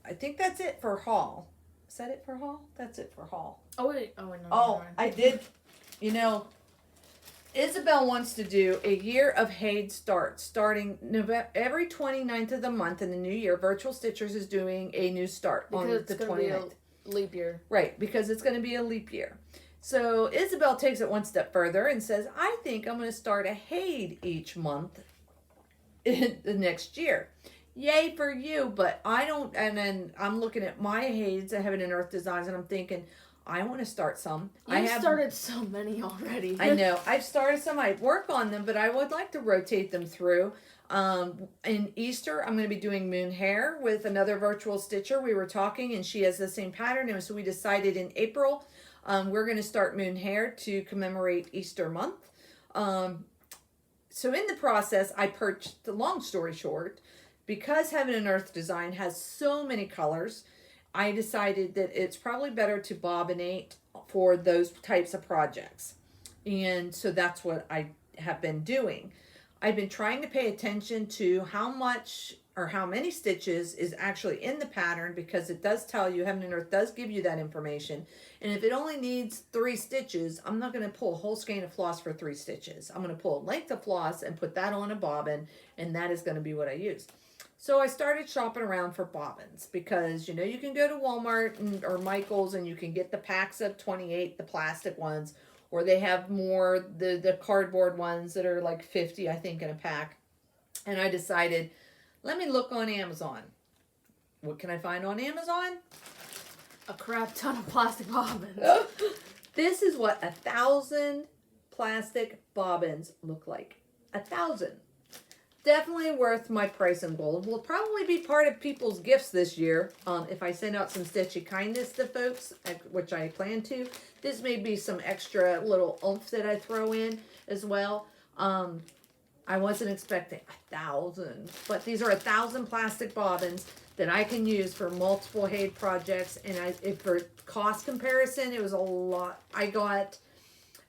I think that's it for haul. Is that it for haul? That's it for haul. Oh, wait. No. Oh, I did, Isabel wants to do a year of Haid starting November, every 29th of the month in the new year. Virtual Stitchers is doing a new start on the 29th. Leap year. Right, because it's going to be a leap year. So Isabel takes it one step further and says, I think I'm going to start a Haid each month in the next year. Yay for you, but I don't, and then I'm looking at my Haids, Heaven and Earth Designs, and I'm thinking, I want to start some. I have started so many already. I know. I've started some. I work on them, but I would like to rotate them through. In Easter, I'm going to be doing Moon Hair with another virtual stitcher. We were talking, and she has the same pattern, and so we decided in April, we're going to start Moon Hair to commemorate Easter month. So in the process, I purchased, long story short, because Heaven and Earth Design has so many colors, I decided that it's probably better to bobbinate for those types of projects. And so that's what I have been doing. I've been trying to pay attention to how much or how many stitches is actually in the pattern, because it does tell you, Heaven and Earth does give you that information. And if it only needs 3 stitches, I'm not going to pull a whole skein of floss for 3 stitches. I'm going to pull a length of floss and put that on a bobbin, and that is going to be what I use. So I started shopping around for bobbins, because you can go to Walmart or Michael's and you can get the packs of 28, the plastic ones, or they have more the cardboard ones that are like 50, I think, in a pack. And I decided, let me look on Amazon. What can I find on Amazon? A crap ton of plastic bobbins. This is what 1,000 plastic bobbins look like. 1,000. Definitely worth my price in gold. Will probably be part of people's gifts this year. If I send out some Stitchy kindness to folks, which I plan to. This may be some extra little oomph that I throw in as well. I wasn't expecting 1,000, but these are 1,000 plastic bobbins that I can use for multiple Haid projects. And for cost comparison, it was a lot.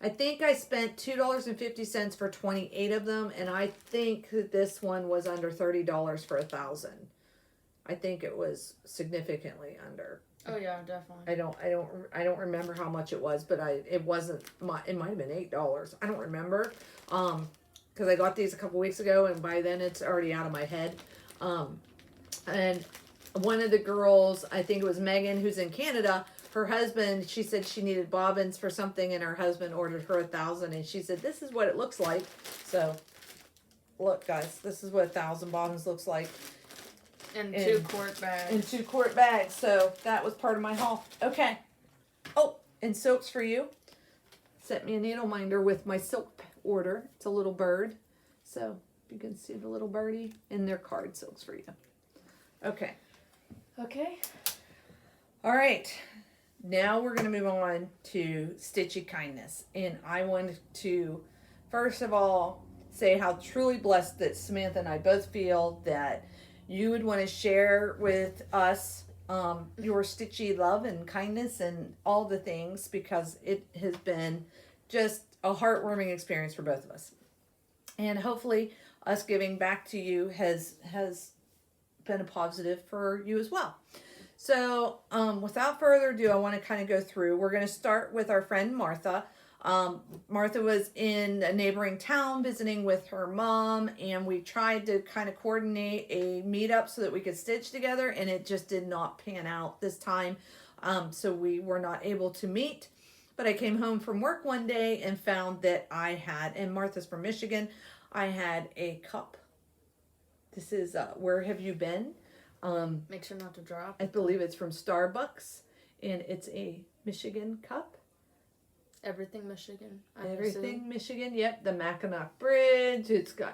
I think I spent $2.50 for 28 of them, and I think that this one was under $30 for 1,000. I think it was significantly under. Oh yeah, definitely. I don't remember how much it was, but it wasn't. It might have been $8. I don't remember, because I got these a couple weeks ago, and by then it's already out of my head. And one of the girls, I think it was Megan, who's in Canada. Her husband, she said she needed bobbins for something, and her husband ordered her 1,000, and she said, this is what it looks like. So, look, guys, this is what 1,000 bobbins looks like. In 2-quart bags. In 2-quart bags. So, that was part of my haul. Okay. Oh, and silks for you. Sent me a needle minder with my silk order. It's a little bird. So, you can see the little birdie, and they're card silks for you. Okay. Okay. All right. Now we're going to move on to Stitchy Kindness. And I want to, first of all, say how truly blessed that Samantha and I both feel that you would want to share with us your Stitchy love and kindness and all the things, because it has been just a heartwarming experience for both of us. And hopefully us giving back to you has been a positive for you as well. So, without further ado, I want to kind of go through. We're going to start with our friend Martha. Martha was in a neighboring town visiting with her mom, and we tried to kind of coordinate a meetup so that we could stitch together, and it just did not pan out this time. So we were not able to meet. But I came home from work one day and found that I had, and Martha's from Michigan, I had a cup. This is Where Have You Been? Make sure not to drop. I believe it's from Starbucks. and it's a Michigan cup. Everything Michigan. Everything Michigan. Yep, the Mackinac Bridge.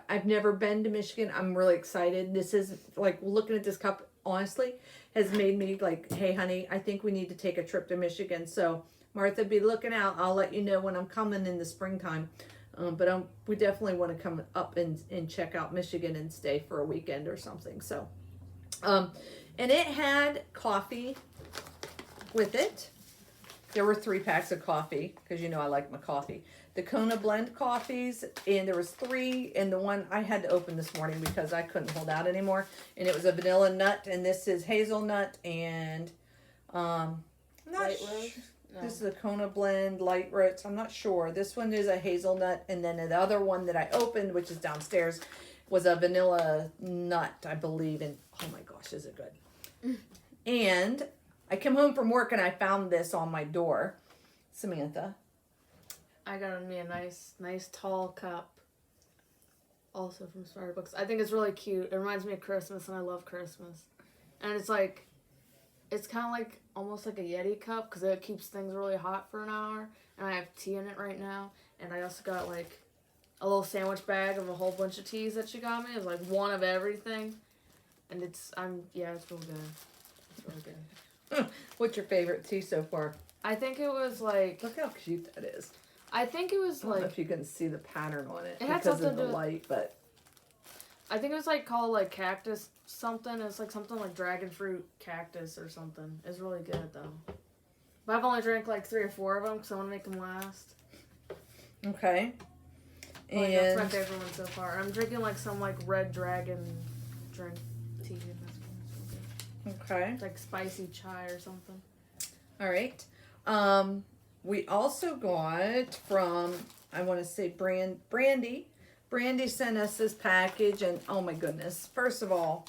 I've never been to Michigan. I'm really excited. This is like looking at this cup, honestly, has made me like, hey honey, I think we need to take a trip to Michigan. So Martha, be looking out. I'll let you know when I'm coming in the springtime. But we definitely want to come up and check out Michigan and stay for a weekend or something. So, and it had coffee with it. There were 3 packs of coffee, because you know I like my coffee. The Kona blend coffees, and there was 3, and the one I had to open this morning because I couldn't hold out anymore. And it was a vanilla nut, and this is hazelnut and Light roast? No. This is a Kona blend light roast. I'm not sure. This one is a hazelnut, and then the other one that I opened, which is downstairs, was a vanilla nut, I believe. And oh my gosh, is it good? And I came home from work and I found this on my door. Samantha. I got me a nice tall cup. Also from Starbucks. I think it's really cute. It reminds me of Christmas, and I love Christmas. And it's like, it's kind of like almost like a Yeti cup because it keeps things really hot for an hour. And I have tea in it right now. And I also got like a little sandwich bag of a whole bunch of teas that she got me. It's like one of everything. And it's real good. It's really good. What's your favorite tea so far? I think it was like, Look how cute that is. I think it was I don't know like, if you can see the pattern on it, It had because something of the to do- light, but I think it was like called like cactus something. It's like something like dragon fruit cactus or something. It's really good though. But I've only drank like 3 or 4 of them because I want to make them last. okay. Like, that's my And favorite one so far. I'm drinking like some like red dragon drink tea. And that's really good. okay. It's like spicy chai or something. All right. We also got from, I want to say Brandy. Brandy sent us this package, and oh my goodness. First of all,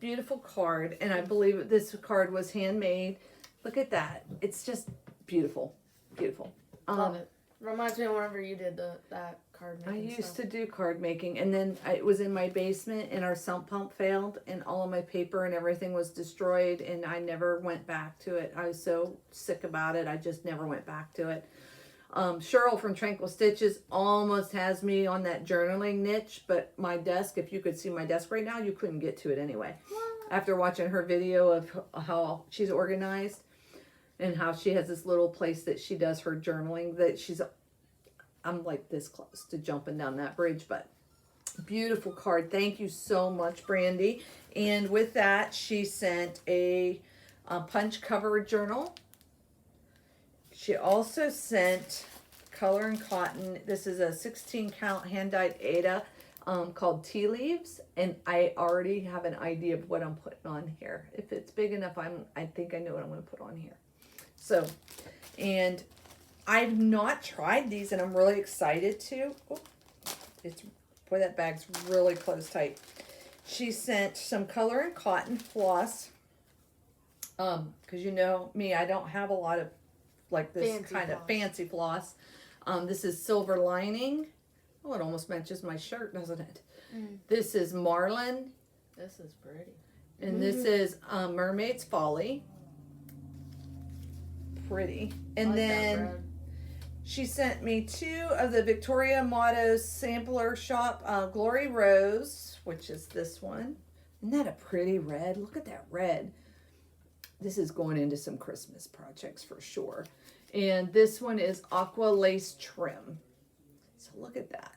beautiful card, and I believe this card was handmade. Look at that. It's just beautiful. Beautiful. Love it. Reminds me of whenever you did that card I making used stuff. to do card making, and then it was in my basement, and our sump pump failed, and all of my paper and everything was destroyed, and I never went back to it. I was so sick about it, I just never went back to it. Cheryl from Tranquil Stitches almost has me on that journaling niche, but my desk, if you could see my desk right now, you couldn't get to it anyway. After watching her video of how she's organized, and how she has this little place that she does her journaling, that I'm like this close to jumping down that bridge, but beautiful card. Thank you so much, Brandy. And with that, she sent a punch cover journal. She also sent color and cotton. This is a 16 count hand dyed Ada called Tea Leaves, and I already have an idea of what I'm putting on here. If it's big enough, I think I know what I'm going to put on here. So, and I've not tried these, and I'm really excited to. Oh, boy, that bag's really close tight. She sent some color and cotton floss. Because you know me, I don't have a lot of like this Fancy kind of floss. fancy floss. This is silver lining. Oh, it almost matches my shirt, doesn't it? Mm. This is Marlin, This is pretty. and this is Mermaid's Folly. Pretty. And I like that then red. she sent me 2 of the Victoria Motto Sampler Shop Glory Rose, which is this one. Isn't that a pretty red? Look at that red. This is going into some Christmas projects for sure. And this one is Aqua Lace Trim. So look at that.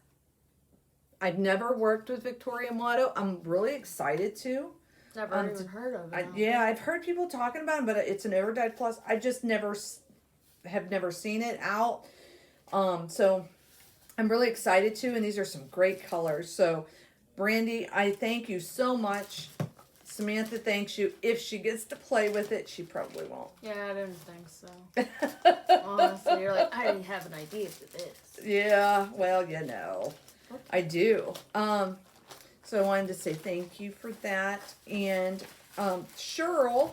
I've never worked with Victoria Motto. I'm really excited to. Never even heard of it. Yeah, I've heard people talking about it, but it's an overdyed plus. I just have never seen it out. So I'm really excited to, and these are some great colors. So Brandy, I thank you so much. Samantha thanks you. If she gets to play with it, she probably won't. Yeah, I didn't think so. Honestly, you're like, I already have an idea for this. Yeah, well, you know, I do. So I wanted to say thank you for that. And Cheryl,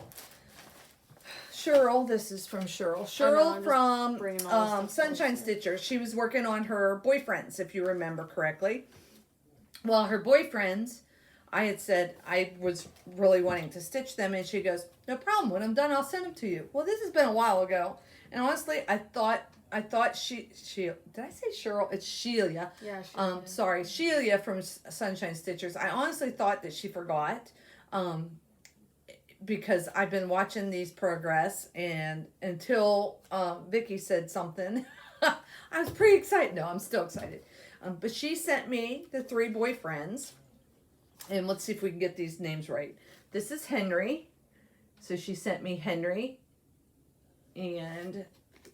this is from Cheryl. Cheryl I'm bringing all from this stuff Sunshine closer. Stitcher. She was working on her boyfriends, if you remember correctly. Well, her boyfriends I had said I was really wanting to stitch them, and she goes, "No problem. When I'm done, I'll send them to you." Well, this has been a while ago, and honestly, I thought she did I say Cheryl? It's Sheila. Yeah. Sorry, Sheila from Sunshine Stitchers. I honestly thought that she forgot, because I've been watching these progress, and until Vicky said something, I was pretty excited. No, I'm still excited. But she sent me the 3 boyfriends. And let's see if we can get these names right. This is Henry. So she sent me Henry. And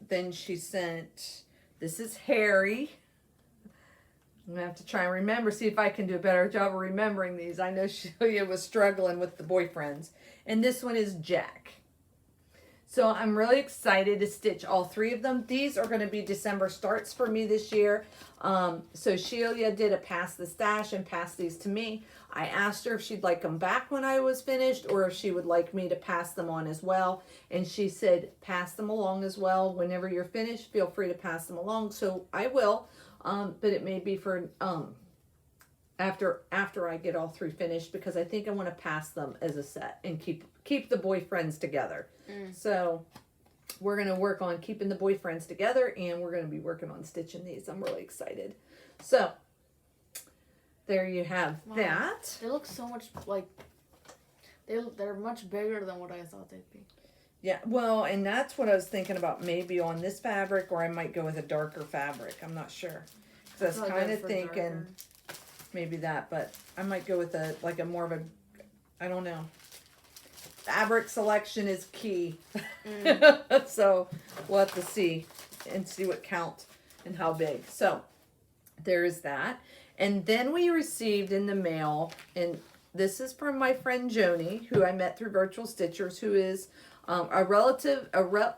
then she sent, this is Harry. I'm going to have to try and remember, see if I can do a better job of remembering these. I know Sheila was struggling with the boyfriends. And this one is Jack. So I'm really excited to stitch all 3 of them. These are going to be December starts for me this year. So Sheila did a pass the stash and pass these to me. I asked her if she'd like them back when I was finished, or if she would like me to pass them on as well. And she said, pass them along as well. Whenever you're finished, feel free to pass them along. So I will, but it may be for after I get all 3 finished, because I think I want to pass them as a set and keep the boyfriends together. So we're going to work on keeping the boyfriends together, and we're going to be working on stitching these. I'm really excited. So there you have that. They look so much like they're much bigger than what I thought they'd be. Yeah, well, and that's what I was thinking about, maybe on this fabric, or I might go with a darker fabric. I'm not sure. Because I was kind of thinking darker. Maybe that, but I might go with a more of a, I don't know. Fabric selection is key. So we'll have to see and see what count and how big. So there's that. And then we received in the mail, and this is from my friend Joni, who I met through Virtual Stitchers, who is a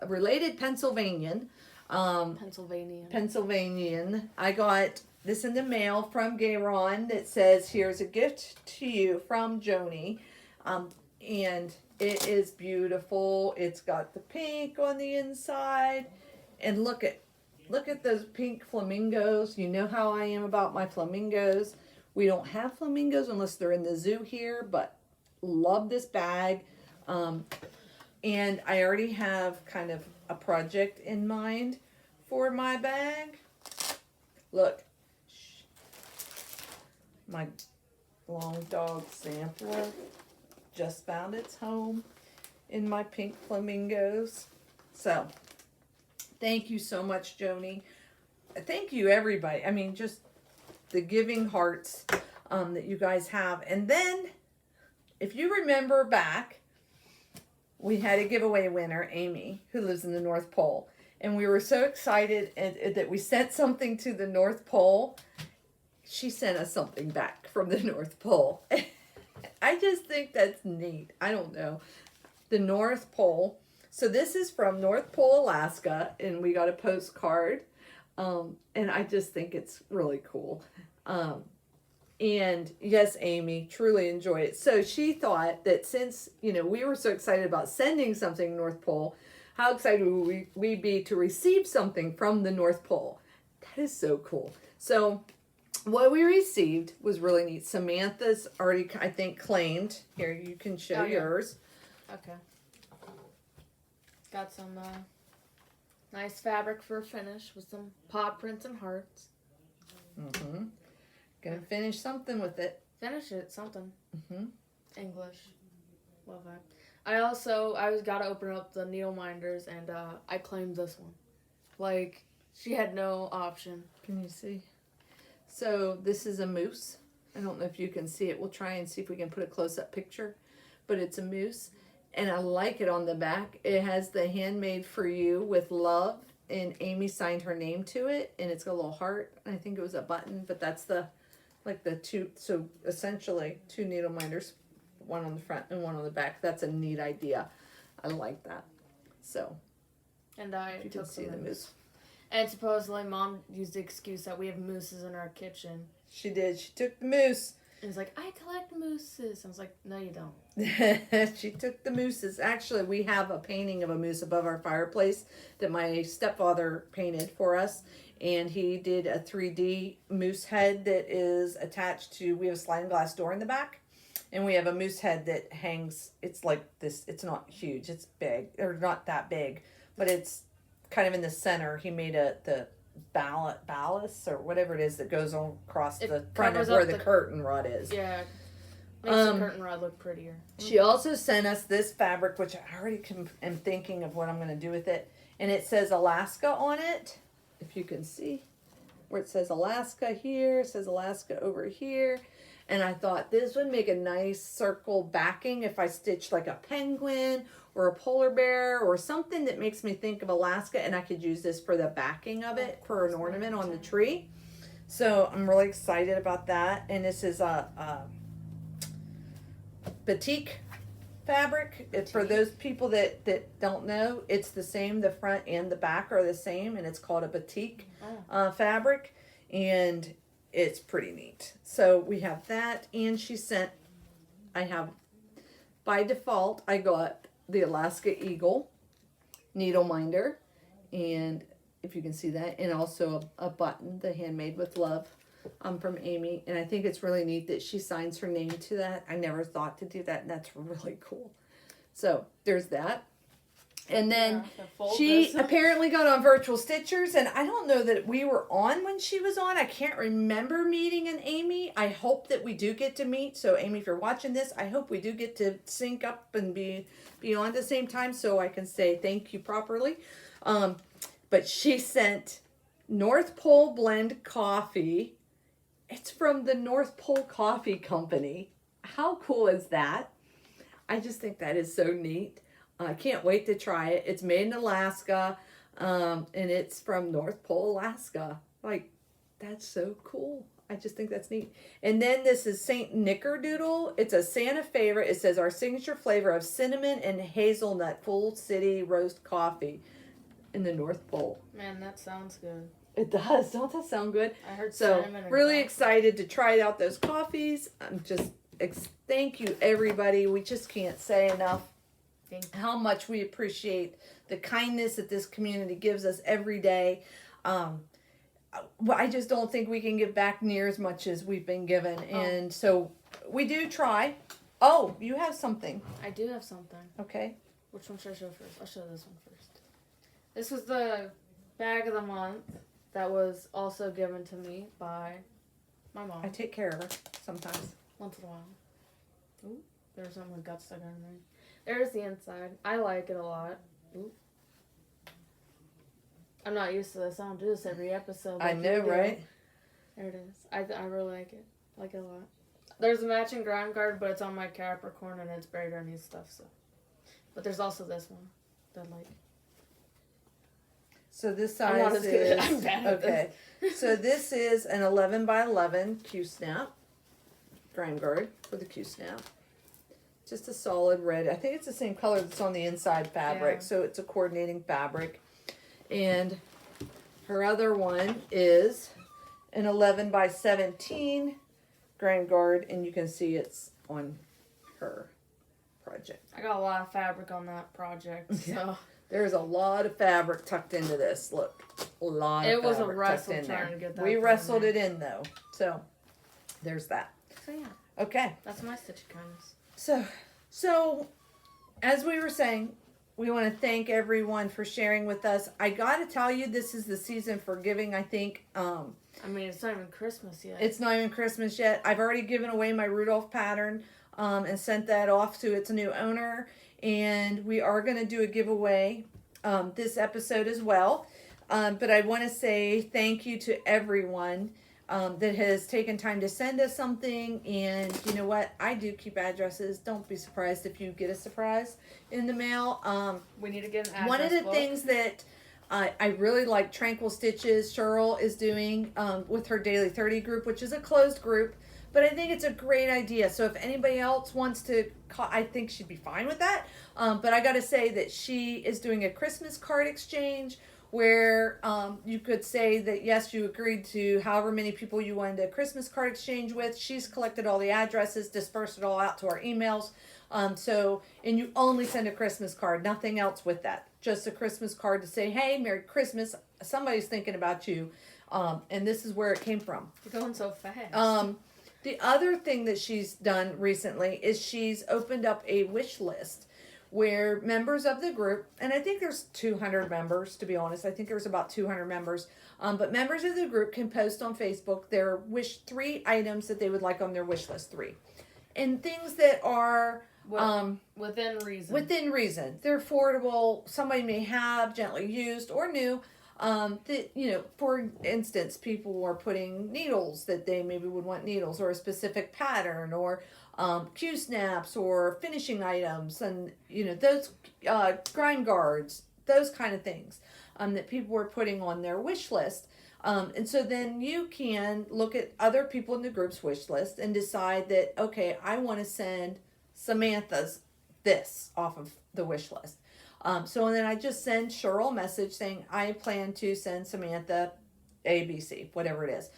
related Pennsylvanian. Pennsylvanian. I got this in the mail from Gayron that says, "Here's a gift to you from Joni." And it is beautiful. It's got the pink on the inside. And look at those pink flamingos. You know how I am about my flamingos. We don't have flamingos unless they're in the zoo here, but love this bag. And I already have kind of a project in mind for my bag. Look. My long dog sampler just found its home in my pink flamingos. So, thank you so much, Joni. Thank you, everybody. I mean, just the giving hearts that you guys have. And then, if you remember back, we had a giveaway winner, Amy, who lives in the North Pole. And we were so excited that we sent something to the North Pole. She sent us something back from the North Pole. I just think that's neat. I don't know. The North Pole. So this is from North Pole, Alaska, and we got a postcard. And I just think it's really cool. And yes, Amy, truly enjoy it. So she thought that since, we were so excited about sending something North Pole, how excited would we be to receive something from the North Pole? That is so cool. So what we received was really neat. Samantha's already, I think, claimed. Here, you can show yours. Okay. Got some nice fabric for a finish with some paw prints and hearts. Mm-hmm. Gonna finish something with it. Finish it, something. Mm-hmm. English. Love that. I got to open up the needle minders, and I claimed this one. Like, she had no option. Can you see? So this is a moose. I don't know if you can see it. We'll try and see if we can put a close-up picture. But it's a moose. And I like it on the back. It has the handmade for you with love. And Amy signed her name to it. And it's got a little heart. I think it was a button. But that's the two. So essentially 2 needle minders. One on the front and one on the back. That's a neat idea. I like that. So. And I you can see the moose. And supposedly Mom used the excuse that we have mooses in our kitchen. She did. She took the moose. And was like, I collect mooses. I was like, no, you don't. She took the mooses. Actually, we have a painting of a moose above our fireplace that my stepfather painted for us. And he did a 3D moose head that is attached to, we have a sliding glass door in the back. And we have a moose head that hangs. It's like this. It's not huge. It's big, or not that big, but it's kind of in the center. He made the ballast or whatever it is that goes on across the front of where the curtain rod is. Yeah. Makes the curtain rod look prettier. She also sent us this fabric, which I already am thinking of what I'm going to do with it. And it says Alaska on it. If you can see where it says Alaska here, it says Alaska over here. And I thought this would make a nice circle backing if I stitched like a penguin or a polar bear or something that makes me think of Alaska. And I could use this for the backing of it for an ornament on the tree. So I'm really excited about that. And this is a batik fabric. It's for those people that don't know, it's the same. The front and the back are the same, and it's called a batik fabric, and it's pretty neat. So we have that, and she sent, by default, I got the Alaska Eagle needle minder, and if you can see that, and also a button, the Handmade with Love. From Amy, and I think it's really neat that she signs her name to that. I never thought to do that, and that's really cool. So there's that. And then she apparently got on Virtual Stitchers, and I don't know that we were on when she was on. I can't remember meeting an Amy. I hope that we do get to meet. So Amy, if you're watching this, I hope we do get to sync up and be on at the same time so I can say thank you properly. But she sent North Pole Blend Coffee. It's from the North Pole Coffee Company. How cool is that? I just think that is so neat. I can't wait to try it. It's made in Alaska, and it's from North Pole, Alaska. Like, that's so cool. I just think that's neat. And then this is St. Nickerdoodle. It's a Santa favorite. It says our signature flavor of cinnamon and hazelnut full city roast coffee in the North Pole. Man, that sounds good. It does. Don't that sound good? I heard so. Cinnamon Really excited to try out those coffees. I'm just thank you everybody. We just can't say enough how much we appreciate the kindness that this community gives us every day. I just don't think we can give back near as much as we've been given, and so we do try. Oh, you have something. I do have something. Okay. Which one should I show first? I'll show this one first. This was the bag of the month. That was also given to me by my mom. I take care of her sometimes. Once in a while. Ooh, there's some guts stuck in there. There's the inside. I like it a lot. Ooh. I'm not used to this. I don't do this every episode. I know, right? There it is. I really like it. I like it a lot. There's a matching ground guard, but it's on my Capricorn and it's buried underneath stuff. So, but there's also this one that I like. So this size is, I'm bad at okay. So this is an 11 by 11 Q-snap, grime guard for the Q-snap. Just a solid red. I think it's the same color that's on the inside fabric. Yeah. So it's a coordinating fabric. And her other one is an 11 by 17 grime guard, and you can see it's on her project. I got a lot of fabric on that project, so... Yeah. There's a lot of fabric tucked into this. Look, a lot of fabric. It was a wrestle trying to get that. We wrestled it in though. So, there's that. So yeah. Okay. That's my stitch kindness. So, as we were saying, we want to thank everyone for sharing with us. I got to tell you, this is the season for giving, I think. I mean, it's not even Christmas yet. It's not even Christmas yet. I've already given away my Rudolph pattern and sent that off to its new owner. And we are going to do a giveaway this episode as well. But I want to say thank you to everyone that has taken time to send us something. And you know what? I do keep addresses. Don't be surprised if you get a surprise in the mail. We need to get an address one of the book. things that I really like Tranquil Stitches, Cheryl is doing with her Daily 30 group, which is a closed group. But I think it's a great idea. So if anybody else wants to call, I think she'd be fine with that. But I got to say that she is doing a Christmas card exchange where you could say that, yes, you agreed to however many people you wanted a Christmas card exchange with. She's collected all the addresses, dispersed it all out to our emails. And you only send a Christmas card, nothing else with that. Just a Christmas card to say, hey, Merry Christmas. Somebody's thinking about you. And this is where it came from. You're going so fast. The other thing that she's done recently is she's opened up a wish list where members of the group, and I think there's 200 members, to be honest. I think there's about 200 members. But members of the group can post on Facebook their 3 items that they would like on their wish list 3. And things that are within reason. Within reason. They're affordable. Somebody may have, gently used or new. That, you know, for instance, people are putting needles that they maybe would want needles, or a specific pattern, or Q snaps, or finishing items, and, you know, those grind guards, those kind of things that people were putting on their wish list. And so then you can look at other people in the group's wish list and decide that, okay, I want to send Samantha's this off of the wish list. So then I just send Cheryl a message saying, I plan to send Samantha ABC, whatever it is.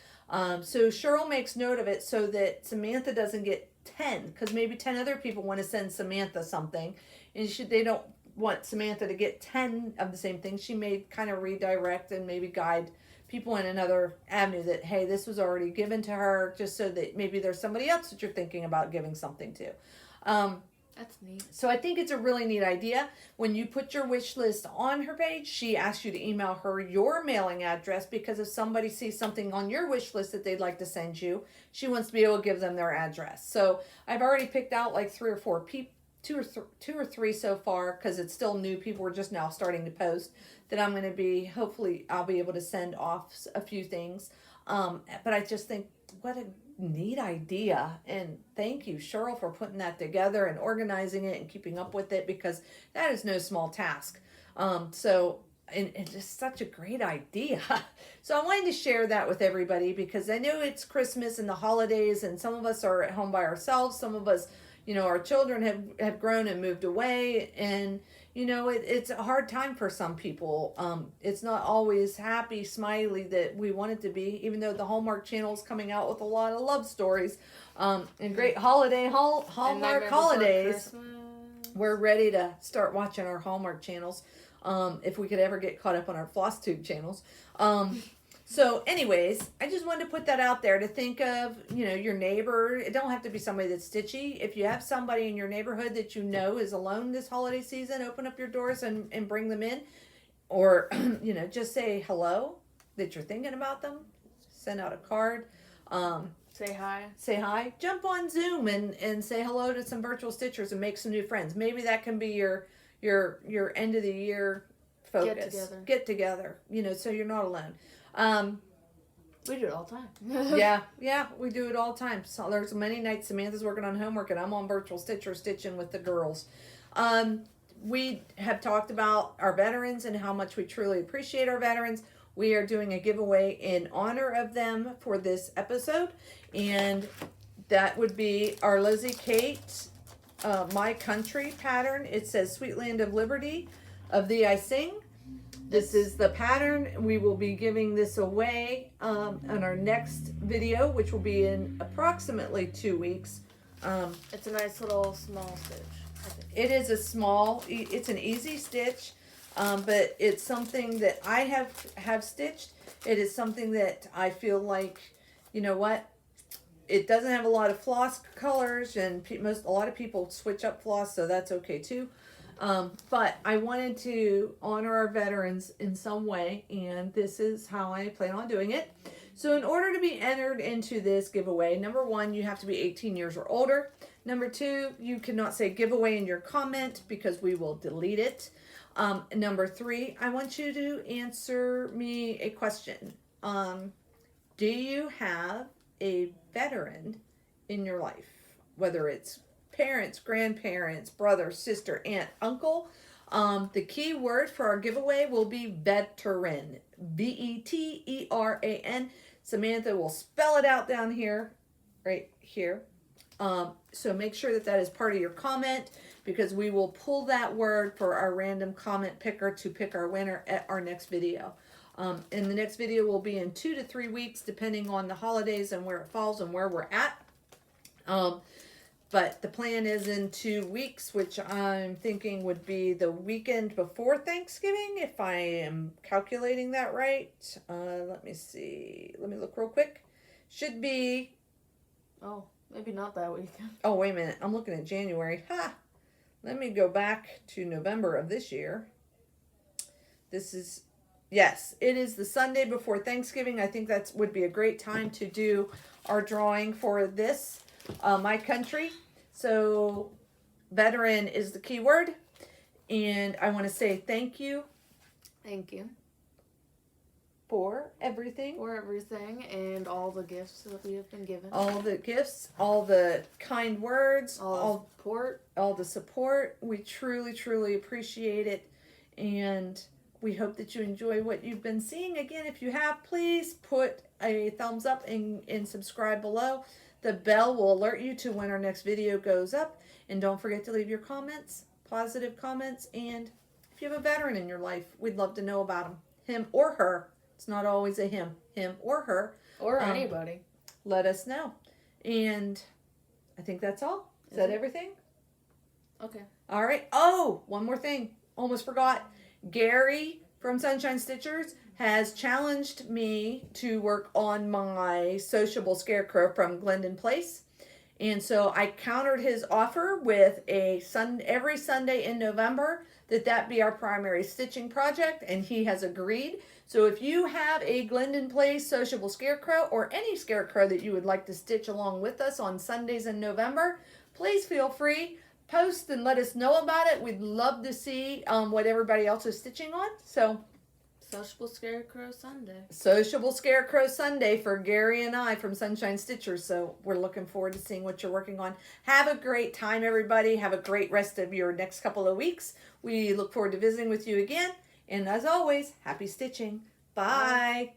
So Cheryl makes note of it so that Samantha doesn't get 10, because maybe 10 other people want to send Samantha something, and they don't want Samantha to get 10 of the same thing. She may kind of redirect and maybe guide people in another avenue that, hey, this was already given to her, just so that maybe there's somebody else that you're thinking about giving something to. That's neat. So I think it's a really neat idea. When you put your wish list on her page, she asks you to email her your mailing address, because if somebody sees something on your wish list that they'd like to send you, she wants to be able to give them their address. So I've already picked out like 3 or 4 people, two or three so far, because it's still new. People are just now starting to post, that I'm going to be, hopefully I'll be able to send off a few things. But I just think, what a neat idea, and thank you, Cheryl, for putting that together and organizing it and keeping up with it, because that is no small task. And just such a great idea. So I wanted to share that with everybody, because I know it's Christmas and the holidays, and some of us are at home by ourselves. Some of us, you know, our children have grown and moved away, and you know, it's a hard time for some people. It's not always happy, smiley that we want it to be, even though the Hallmark Channel is coming out with a lot of love stories and great Hallmark holidays. We're ready to start watching our Hallmark channels, if we could ever get caught up on our Flosstube channels. So anyways, I just wanted to put that out there to think of, you know, your neighbor. It don't have to be somebody that's stitchy. If you have somebody in your neighborhood that you know is alone this holiday season, open up your doors and bring them in. Or, you know, just say hello, that you're thinking about them. Send out a card. Say hi. Say hi. Jump on Zoom and say hello to some virtual stitchers and make some new friends. Maybe that can be your end of the year focus. Get together. You know, so you're not alone. We do it all the time. yeah, we do it all the time. So there's many nights Samantha's working on homework and I'm on virtual stitcher stitching with the girls. We have talked about our veterans and how much we truly appreciate our veterans. We are doing a giveaway in honor of them for this episode, and that would be our Lizzie Kate My Country pattern. It says Sweet Land of Liberty, of thee I sing. This is the pattern. We will be giving this away on our next video, which will be in approximately 2 weeks. It's a nice little small stitch. It is it's an easy stitch, but it's something that I have stitched. It is something that I feel like, you know what, it doesn't have a lot of floss colors, and a lot of people switch up floss, so that's okay too. But I wanted to honor our veterans in some way, and this is how I plan on doing it. So in order to be entered into this giveaway, number 1, you have to be 18 years or older. Number 2, you cannot say giveaway in your comment because we will delete it. Number 3, I want you to answer me a question. Do you have a veteran in your life? Whether it's parents, grandparents, brother, sister, aunt, uncle. The key word for our giveaway will be veteran. VETERAN. Samantha will spell it out down here, right here. So make sure that is part of your comment, because we will pull that word for our random comment picker to pick our winner at our next video. And the next video will be in 2 to 3 weeks, depending on the holidays and where it falls and where we're at. But the plan is in 2 weeks, which I'm thinking would be the weekend before Thanksgiving, if I am calculating that right. Let me see. Let me look real quick. Should be Oh, maybe not that weekend. Oh, wait a minute. I'm looking at January. Ha! Let me go back to November of this year. This is, yes, it is the Sunday before Thanksgiving. I think that would be a great time to do our drawing for this, my country. So, veteran is the key word. And I want to say thank you. Thank you. For everything. For everything and all the gifts that we have been given. All the gifts, all the kind words, all the support. All the support. We truly, truly appreciate it. And we hope that you enjoy what you've been seeing. Again, if you have, please put a thumbs up and subscribe below. The bell will alert you to when our next video goes up. And don't forget to leave your comments, positive comments. And if you have a veteran in your life, we'd love to know about him or her. It's not always a him or her. Or anybody. Let us know. And I think that's all. Is that everything? Okay. All right. Oh, one more thing. Almost forgot. Gary from Sunshine Stitchers has challenged me to work on my sociable scarecrow from Glendon Place. And so I countered his offer with every Sunday in November that be our primary stitching project, and he has agreed. So if you have a Glendon Place sociable scarecrow or any scarecrow that you would like to stitch along with us on Sundays in November, please feel free. Post and let us know about it. We'd love to see what everybody else is stitching on. So, Sociable Scarecrow Sunday. Sociable Scarecrow Sunday for Gary and I from Sunshine Stitchers. So we're looking forward to seeing what you're working on. Have a great time, everybody. Have a great rest of your next couple of weeks. We look forward to visiting with you again. And as always, happy stitching. Bye. Bye.